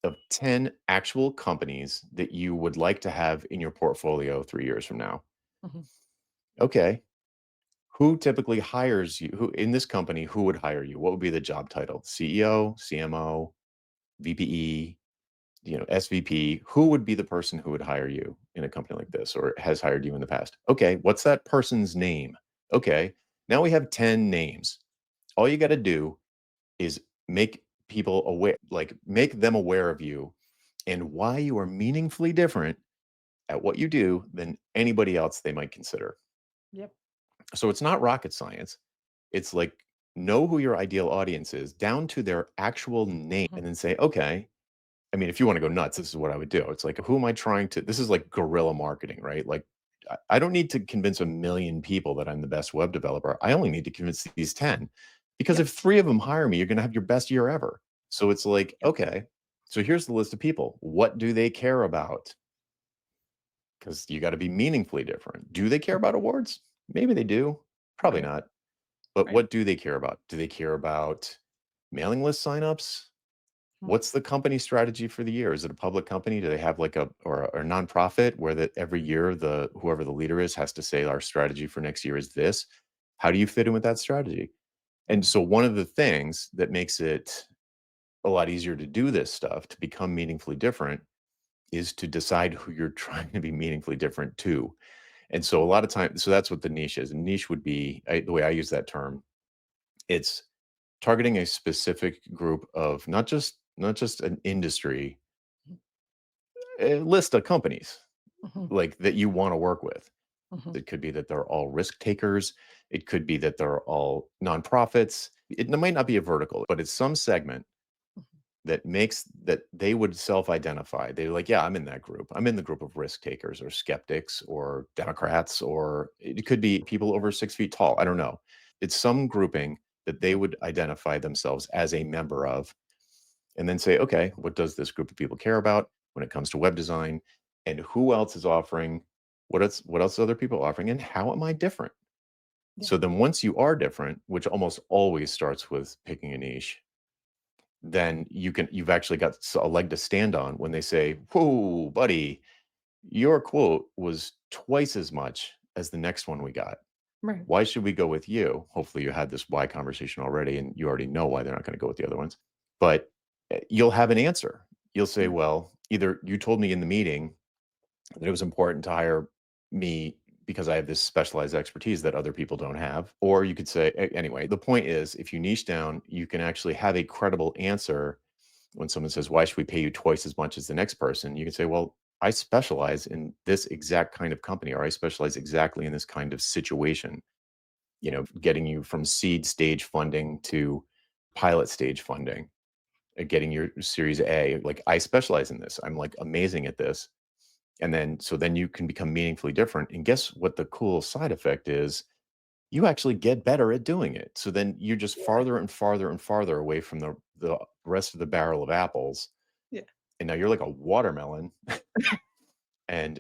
of 10 actual companies that you would like to have in your portfolio 3 years from now. Mhm. Okay. Who typically hires you? Who in this company, who would hire you? What would be the job title? CEO, CMO, VPE, SVP? Who would be the person who would hire you in a company like this or has hired you in the past? Okay. What's that person's name? Okay. Now we have 10 names. All you got to do is make people aware, like make them aware of you and why you are meaningfully different at what you do than anybody else they might consider. Yep. So it's not rocket science. It's like, know who your ideal audience is down to their actual name Mhm. and then say, okay, I mean, if you want to go nuts, this is what I would do. It's like, who am I trying to? This is like guerrilla marketing, right? Like, I don't need to convince a million people that I'm the best web developer. I only need to convince these 10, because Yep. if three of them hire me, you're going to have your best year ever. So it's like, Yep. okay, so here's the list of people. What do they care about? Because you got to be meaningfully different. Do they care about awards? Maybe they do. Probably Right. not. But Right. what do they care about? Do they care about mailing list signups? Mhm. What's the company strategy for the year? Is it a public company? Do they have like a nonprofit where that every year the whoever the leader is has to say our strategy for next year is this? How do you fit in with that strategy? And Mhm. so one of the things that makes it a lot easier to do this stuff, to become meaningfully different, is to decide who you're trying to be meaningfully different to. And so a lot of times, so that's what the niche is. And niche would be, the way I use that term, it's targeting a specific group of not just an industry, a list of companies Mhm. like that you want to work with. Mhm. It could be that they're all risk takers. It could be that they're all nonprofits. It might not be a vertical, but it's some segment Mhm. that makes that they would self-identify. They're like, yeah, I'm in that group. I'm in the group of risk takers or skeptics or Democrats, or it could be people over 6 feet tall. I don't know. It's some grouping that they Mhm. would identify themselves as a member of, and then say, okay, what does this group of people care about when it comes to web design? And who else is offering? What else are other people offering? And how am I different? Yeah. So then once you are different, which almost always starts with picking a niche, then you've actually got a leg to stand on when they say, whoa, buddy, your quote was twice as much as the next one we got. Right. Why should we go with you? Hopefully you had this why conversation already and you already know why they're not going to go with the other ones. But you'll have an answer. You'll say, Yeah. well, either you told me in the meeting that it was important to hire me because I have this specialized expertise that other people don't have. Or you could say, anyway, the point is, if you niche down, you can actually have a credible answer. When someone says, why should we pay you twice as much as the next person? You can say, well, I specialize in this exact kind of company, or I specialize exactly in this kind of situation, Yeah. getting you from seed stage funding to pilot stage funding, getting your series A. Like, I specialize in this. I'm like amazing at this. And then, so then you can become meaningfully different. And guess what the cool side effect is? You actually get better at doing it. So then you're just Yeah. farther and farther and farther away from the rest of the barrel of apples. Yeah. And now you're like a watermelon, and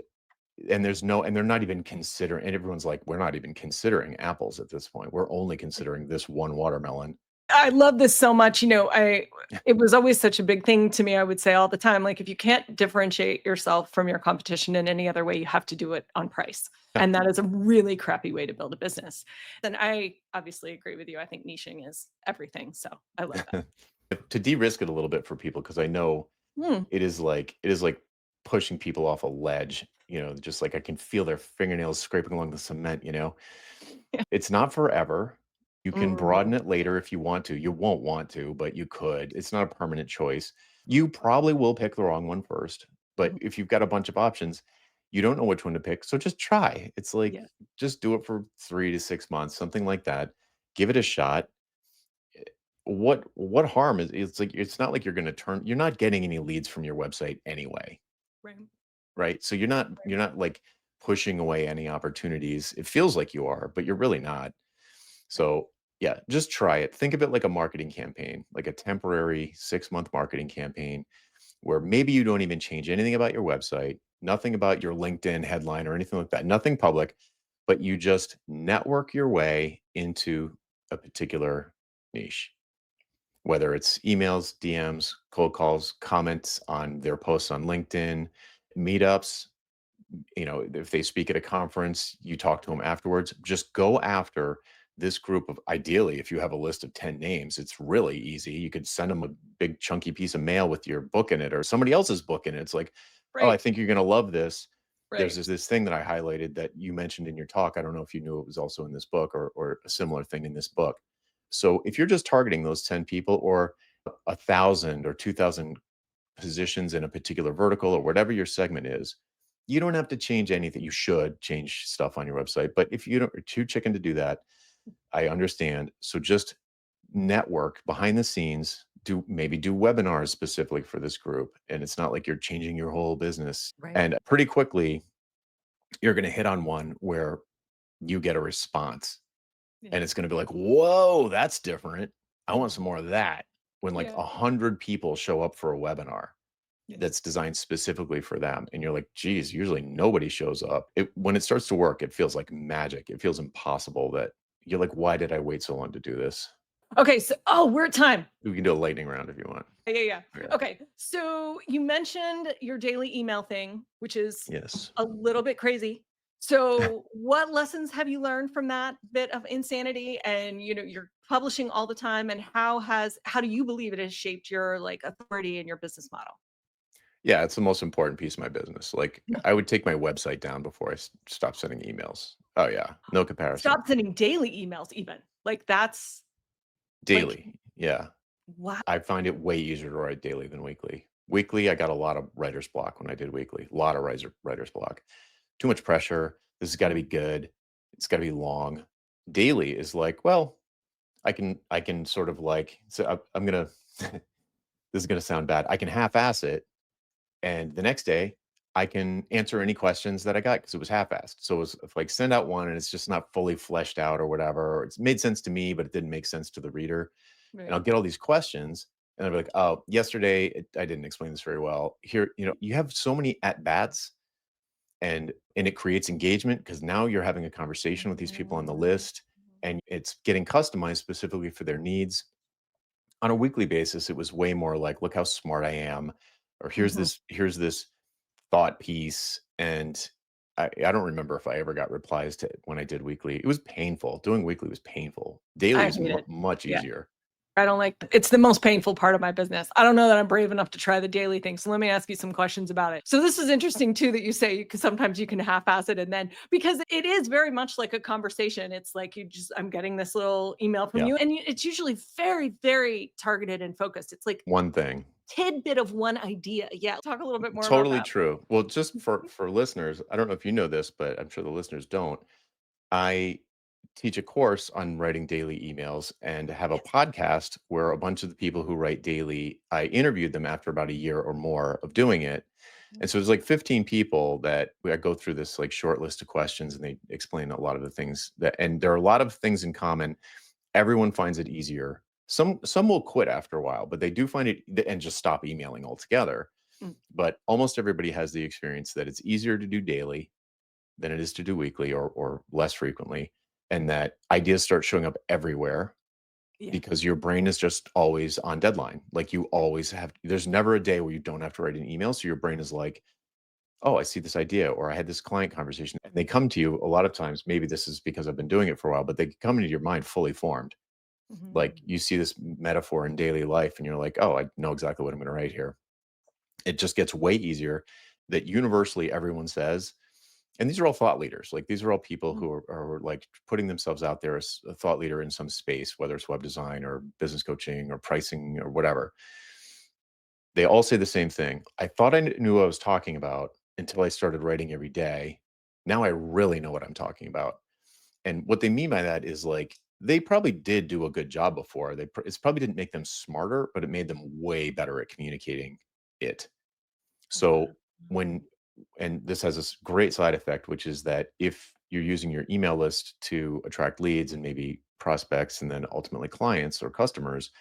and they're not even considering, and everyone's like, we're not even considering apples at this point. We're only considering this one watermelon. I love this so much. It was always such a big thing to me. I would say all the time, like, if you can't differentiate yourself from your competition in any other way, you have to do it on price. And that is a really crappy way to build a business. And I obviously agree with you. I think niching is everything. So I love that. To de-risk it a little bit for people, because I know Hmm. it is like pushing people off a ledge, just like I can feel their fingernails scraping along the cement. Yeah. It's not forever. You can Mhm. broaden it later if you want to. You won't want to, but you could. It's not a permanent choice. You probably will pick the wrong one first, but Mhm. if you've got a bunch of options, you don't know which one to pick. So just try. It's like, Yeah. just do it for 3 to 6 months, something like that. Give it a shot. what harm is it's like it's not like you're not getting any leads from your website anyway, Right. right? So you're Right. not like pushing away any opportunities. It feels like you are, but you're really not. Right. So yeah, just try it. Think of it like a marketing campaign, like a temporary 6-month marketing campaign where maybe you don't even change anything about your website, nothing about your LinkedIn headline or anything like that, nothing public, but you just network your way into a particular niche, whether it's emails, DMs, cold calls, comments on their posts on LinkedIn, meetups. If they speak at a conference, you talk to them afterwards. Just go after this group of, ideally, if you have a list of 10 names, it's really easy. You could send them a big chunky piece of mail with your book in it or somebody else's book in it. It's like, oh, I Right. think you're going to love this. There's Right. this thing that I highlighted that you mentioned in your talk. I don't know if you knew it was also in this book or a similar thing in this book. So if you're just targeting those 10 people or 1,000 or 2,000 positions in a particular vertical or whatever your segment is, you don't have to change anything. You should change stuff on your website, but if you don't are too chicken to do that, I understand. So just network behind the scenes, do webinars specifically for this group, and it's not like you're changing your whole business. Right. And pretty quickly, you're going to hit on one where you get a response, Yeah. and it's going to be like, "Whoa, that's different. I want Yeah. some more of that." When like Yeah. 100 people show up for a webinar Yeah. that's designed specifically for them, and you're like, geez, usually nobody shows up. When it starts to work, it feels like magic. It feels impossible that you're like, why did I wait so long to do this? Okay. So, oh, we're at time. We can do a lightning round if you want. Yeah, yeah. Yeah. Okay. So you mentioned your daily email thing, which is Yes. a little bit crazy. So what lessons have you learned from that bit of insanity? And you're publishing all the time, and how do you believe it has shaped your like authority and your business model? Yeah, it's the most important piece of my business. Like, I would take my website down before I stop sending emails. Oh yeah, no comparison. Stop sending daily emails even. Like that's like Daily. Yeah. wow. I find it way easier to write daily than weekly. Weekly, I got a lot of writer's block when I did weekly. A lot of writer's block. Too much pressure. This has got to be Mhm. good. It's got to be long. Daily is like, well, I can sort of like so I'm gonna this is gonna sound bad. I can half-ass it, and the next day I can answer any questions that I got because it was half-assed. So it was if, like, send out one and it's just not fully fleshed out or whatever, or it's made sense to me, but it didn't make sense to the reader. And I'll Right. get all these questions and I'll be like, oh, yesterday I didn't explain this very well. Here, you have so many at bats and it creates engagement because now you're having a conversation with these people on the Mhm. list and it's getting customized specifically for their needs. On a weekly basis, it was way more like, look how smart I am, or Mhm. here's this thought piece. And I don't remember if I ever got replies to when I did weekly. It was painful. Doing weekly was painful. Daily I is hate it. much Yeah. easier. I don't like it's the most painful part of my business. I don't know that I'm brave enough to try the daily thing. So let me ask you some questions about it. So this is interesting too that you say because sometimes you can half-ass it and then because it is very much like a conversation. It's like I'm getting this little email from Yeah. you and it's usually very, very targeted and focused. It's like One thing. tidbit of one idea. Yeah. Talk a little bit more about Totally that. true. Well, just for listeners, I don't know if you know this, but I'm sure the listeners don't. I teach a course on writing daily emails and have a Yes. podcast where a bunch of the people who write daily, I interviewed them after about a year or more of doing it. And so there's like 15 people that I go through this like short list of questions and they explain a lot of the things and there are a lot of things in common. Everyone finds it easier. Some will quit after a while, but they do find it and just stop emailing altogether. Mm, But almost everybody has the experience that it's easier to do daily than it is to do weekly or less frequently, and that ideas start showing up everywhere yeah. because your brain is just always on deadline. Like you always have there's never a day where you don't have to write an email, so your brain is like, "Oh, I see this idea," or "I had this client conversation." And they come to you a lot of times, maybe this is because I've been doing it for a while, but they come into your mind fully formed. Like Mhm. you see this metaphor in daily life and you're like, "Oh, I know exactly what I'm gonna write here." It just gets way easier that universally everyone says, and these are all thought leaders. Like these are all people Mm, who are like putting themselves out there as a thought leader in some space, whether it's web design or business coaching or pricing or whatever. They all say the same thing. I thought I knew what I was talking about until I started writing every day. Now I really know what I'm talking about. And what they mean by that is like they probably did do a good job before. It's probably didn't make them smarter, but it made them way better at communicating it. Wow. So when and this has this great side effect, which is that if you're using your email list to attract leads and maybe prospects and then ultimately clients or customers,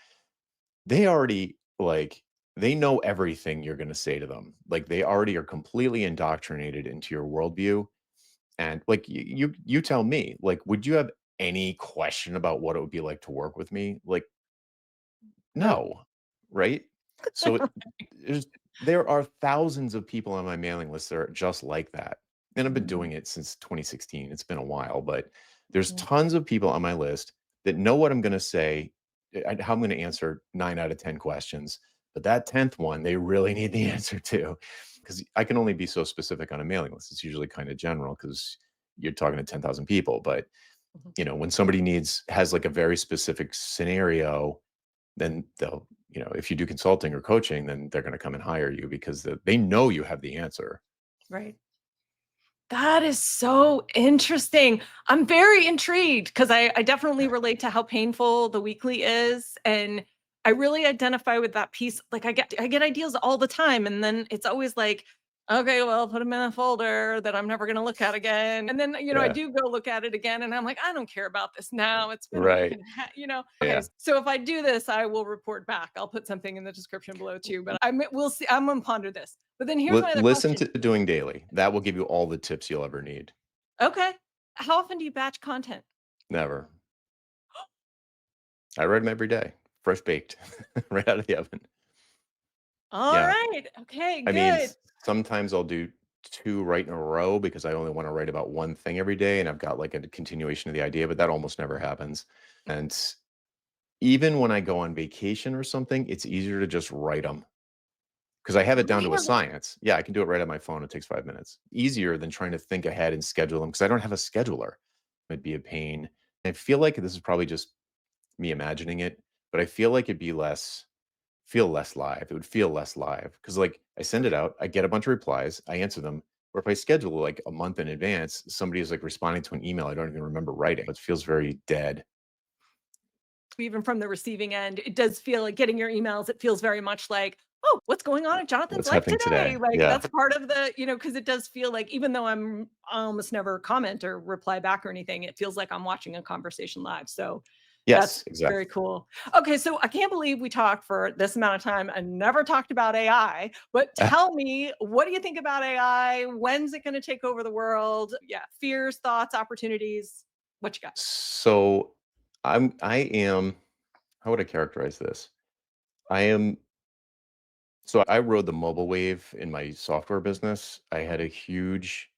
they already like they know everything you're going to say to them. Like they already are completely indoctrinated into your worldview. And like you tell me, like, would you have any question about what it would be like to work with me? Like, Nope. no, right? So there's there are thousands of people on my mailing list that are just like that. And I've been Mhm, doing it since 2016. It's been a while, but there's mhm. tons of people on my list that know what I'm going to say, how I'm going to answer 9 out of 10 questions. But that 10th one, they really need the answer to because I can only be so specific on a mailing list. It's usually kind of general because you're talking to 10,000 people, but Mhm. when somebody has like a very specific scenario, then they'll, if you do consulting or coaching, then they're going to come and hire you because they know you have the answer. Right. That is so interesting. I'm very intrigued because I definitely Yeah. relate to how painful the weekly is. And I really identify with that piece. Like I get ideas all the time. And then it's always like, okay, well, put them in a folder that I'm never gonna look at again. And then, I Yeah. do go look at it again and I'm like, I don't care about this now. It's been a week Right. and a half. Okay, Yeah. so if I do this, I will report back. I'll put something in the description below too. But we'll see. I'm gonna ponder this. But then here's my other Listen to question. doing daily. That will give you all the tips you'll ever need. Okay. How often do you batch content? Never. I write them every day, fresh baked, right out of the oven. All Yeah. right. Okay, I mean, good. sometimes I'll do 2 right in a row because I only want to write about one thing every day and I've got like a continuation of the idea, but that almost never happens. And even when I go on vacation or something, it's easier to just write them because I have it down to a Really? science. Yeah, I can do it right on my phone. It takes 5 minutes. Easier than trying to think ahead and schedule them because I don't have a scheduler. It'd be a pain. I feel like this is probably just me imagining it, but I feel like it'd be feel less live. It would feel less live because, like, I send it Okay. out, I get a bunch of replies, I answer them. Or if I schedule like a month in advance, somebody is like responding to an email I don't even remember writing. It feels very dead. Even from the receiving end, it does feel like getting your emails, it feels very much like, "Oh, what's going on in Jonathan's What's life happening today?" today? Like, Yeah. that's part of because it does feel like even though I almost never comment or reply back or anything, it feels like I'm watching a conversation live, so Yes, that's very exactly. cool. Okay, so I can't believe we talked for this amount of time and never talked about AI, but tell me, what do you think about AI? When's it gonna take over the world? Yeah, fears, thoughts, opportunities. What you got? So I am how would I characterize this? I am so I rode the mobile wave in my software business. I had a huge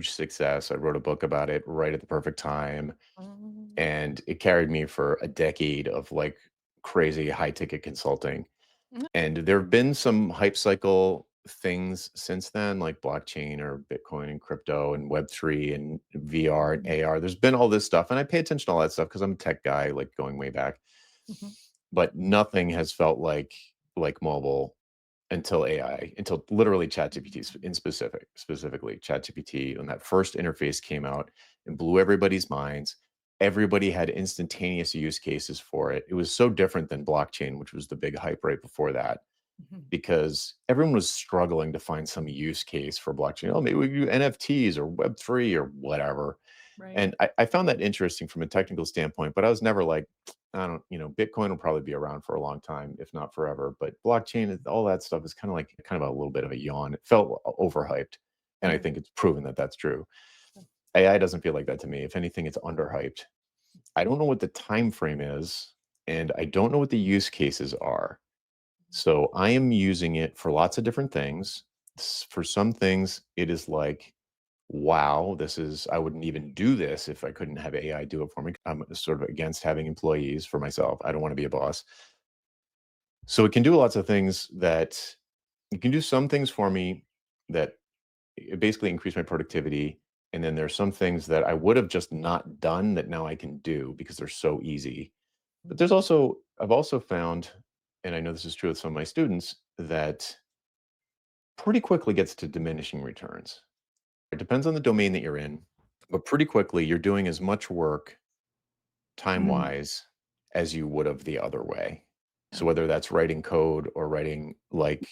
success. I wrote a book about it right at the perfect time. Mm, And it carried me for a decade of like crazy high ticket consulting. mm, And there have been some hype cycle things since then, like blockchain or Bitcoin and crypto and Web3 and VR and mhm, AR. There's been all this stuff. And I pay attention to all that stuff because I'm a tech guy, like going way back. mhm, But nothing has felt like mobile until AI, until literally ChatGPT in specifically ChatGPT, when that first interface came out and blew everybody's minds. Everybody had instantaneous use cases for it. It was so different than blockchain, which was the big hype right before that, mhm. because everyone was struggling to find some use case for blockchain. Oh, maybe we do NFTs or Web3 or whatever. Right. And I found that interesting from a technical standpoint, but I was never like, I don't, Bitcoin will probably be around for a long time, if not forever. But blockchain, all that stuff is kind of like kind of a little bit of a yawn. It felt overhyped. And I Mm, think it's proven that that's true. AI doesn't feel like that to me. If anything, it's underhyped. I don't know what the time frame is, and I don't know what the use cases are. So I am using it for lots of different things. For some things, it is like, wow, I wouldn't even do this if I couldn't have AI do it for me. I'm sort of against having employees for myself. I don't want to be a boss. So it can do lots of things that it can do some things for me that it basically increase my productivity. And then there's some things that I would have just not done that now I can do because they're so easy. But mhm, I've also found, and I know this is true with some of my students, that pretty quickly gets to diminishing returns. It depends on the domain that you're in, but pretty quickly you're doing as much work. Mm, time-wise as you would have the other way. yeah. So whether that's writing code or writing like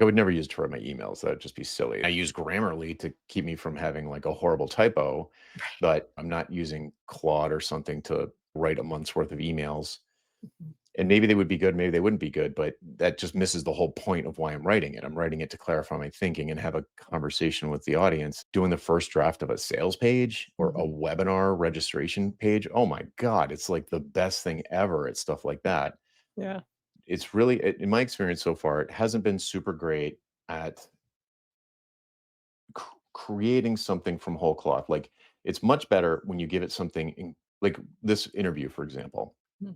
I would never use it to write my emails. That'd just be silly. I use Grammarly to keep me from having like a horrible typo, Right. but I'm not using Claude or something to write a month's worth of emails. Mhm. And maybe they would be good, maybe they wouldn't be good, but that just misses the whole point of why I'm writing it. I'm writing it to clarify my thinking and have a conversation with the audience. Doing the first draft of a sales page or a Mhm. webinar registration page, oh my God, it's like the best thing ever at stuff like that. Yeah. It's really, in my experience so far, it hasn't been super great at creating something from whole cloth. Like it's much better when you give it something like this interview, for example. Mm,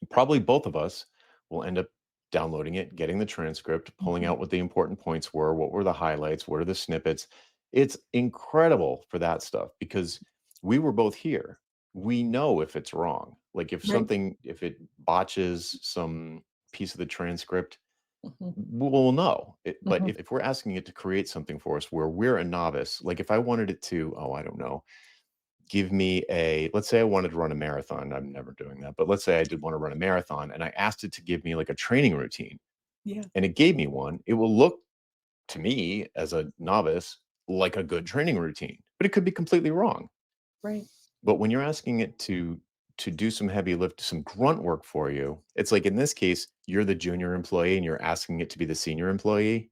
Probably both of us will end up downloading it, getting the transcript, pulling mhm. out what the important points were, what were the highlights, what are the snippets. It's incredible for that stuff because we were both here. We know if it's wrong. Like Right. if it botches some piece of the transcript, Mhm. we'll know. But Mhm. if we're asking it to create something for us where we're a novice, like if I wanted it to, oh, I don't know, give me let's say I wanted to run a marathon. I'm never doing that, but let's say I did want to run a marathon and I asked it to give me like a training routine Yeah. and it gave me one. It will look to me as a novice like a good training routine, but it could be completely wrong. Right. But when you're asking it to do some heavy lift, some grunt work for you, it's like in this case, you're the junior employee and you're asking it to be the senior employee.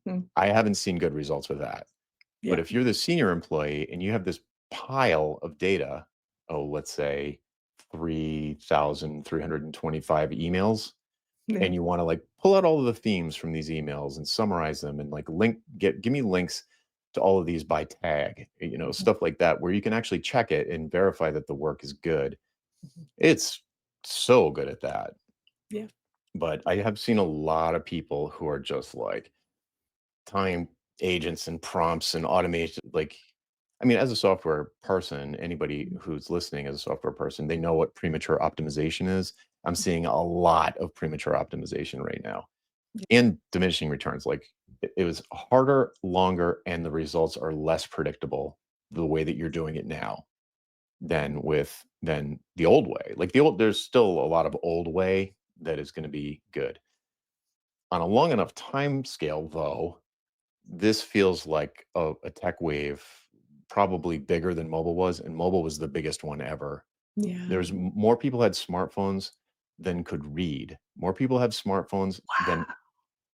Mhm. I haven't seen good results with that. But Yeah. if you're the senior employee and you have this pile of data, oh, let's say 3,325 emails, Yeah. and you want to like pull out all of the themes from these emails and summarize them and like give me links to all of these by tag, Mhm. stuff like that, where you can actually check it and verify that the work is good. Mhm. It's so good at that. Yeah. But I have seen a lot of people who are just like, time agents and prompts and automation like I mean, as a software person, anybody Mhm. who's listening as a software person, they know what premature optimization is. I'm Mhm. seeing a lot of premature optimization right now Yeah. and diminishing returns. Like it was harder, longer, and the results are less predictable the way that you're doing it now than the old way. Like there's still a lot of old way that is going to be good. On a long enough time scale, though, this feels like a tech wave probably bigger than mobile was, and mobile was the biggest one ever. Yeah. There's more people had smartphones than could read. More people have smartphones Wow.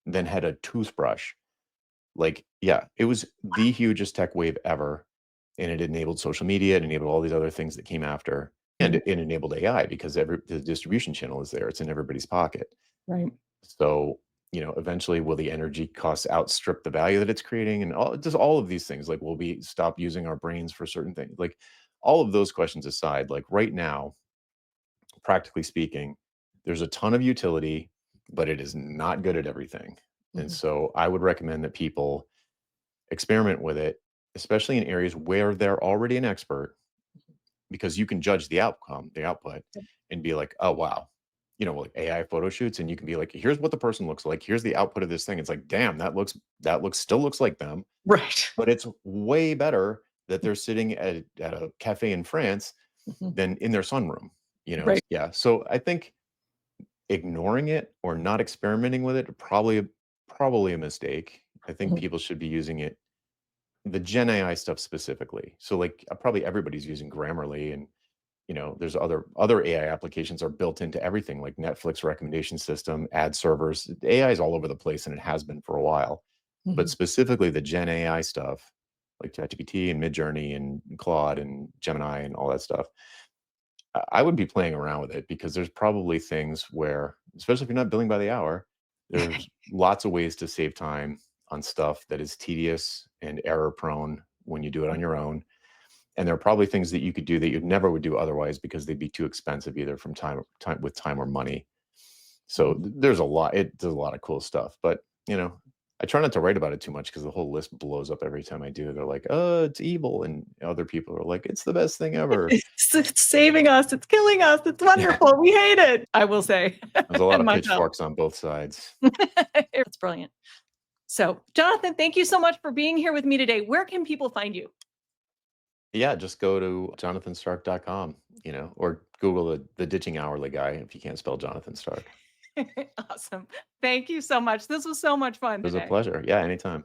than had a toothbrush. Like, yeah, it was the hugest tech wave ever, and it enabled social media, it enabled all these other things that came after, and Mhm. it enabled AI because the distribution channel is there. It's in everybody's pocket. Right. So, eventually will the energy costs outstrip the value that it's creating? And just all of these things, like will we stop using our brains for certain things? Like all of those questions aside, like right now, practically speaking, there's a ton of utility, but it is not good at everything. And Mhm. so I would recommend that people experiment with it, especially in areas where they're already an expert because you can judge the outcome, the output, Yep. and be like, "Oh, wow." Like AI photo shoots, and you can be like, "Here's what the person looks like. Here's the output of this thing." It's like, "Damn, that looks still looks like them, Right. but it's way better that they're sitting at a cafe in France Mhm. than in their sunroom." Right. Yeah. So I think ignoring it or not experimenting with it probably a mistake. I think Mhm. people should be using it, the Gen AI stuff specifically. So like probably everybody's using Grammarly and there's other AI applications are built into everything like Netflix recommendation system, ad servers. AI is all over the place and it has been for a while. But Mhm. specifically the Gen AI stuff, like ChatGPT and Midjourney and Claude and Gemini and all that stuff, I would be playing around with it because there's probably things where, especially if you're not billing by the hour, there's lots of ways to save time on stuff that is tedious and error prone when you do it on your own, and there are probably things that you could do that you never would do otherwise because they'd be too expensive either from time or money. So Mhm. there's a lot of cool stuff, but I try not to write about it too much because the whole list blows up every time I do. They're like, "Oh, it's evil," and other people are like, "It's the best thing ever." It's saving us. It's killing us. It's Yeah, wonderful. We hate it. I will say, there's a lot and of myself. pitchforks on both sides. It's brilliant. So, Jonathan, thank you so much for being here with me today. Where can people find you? Yeah, just go to jonathanstark.com or Google the ditching hourly guy if you can't spell Jonathan Stark. Awesome. Thank you so much. This was so much fun It was a today. pleasure. Yeah, anytime.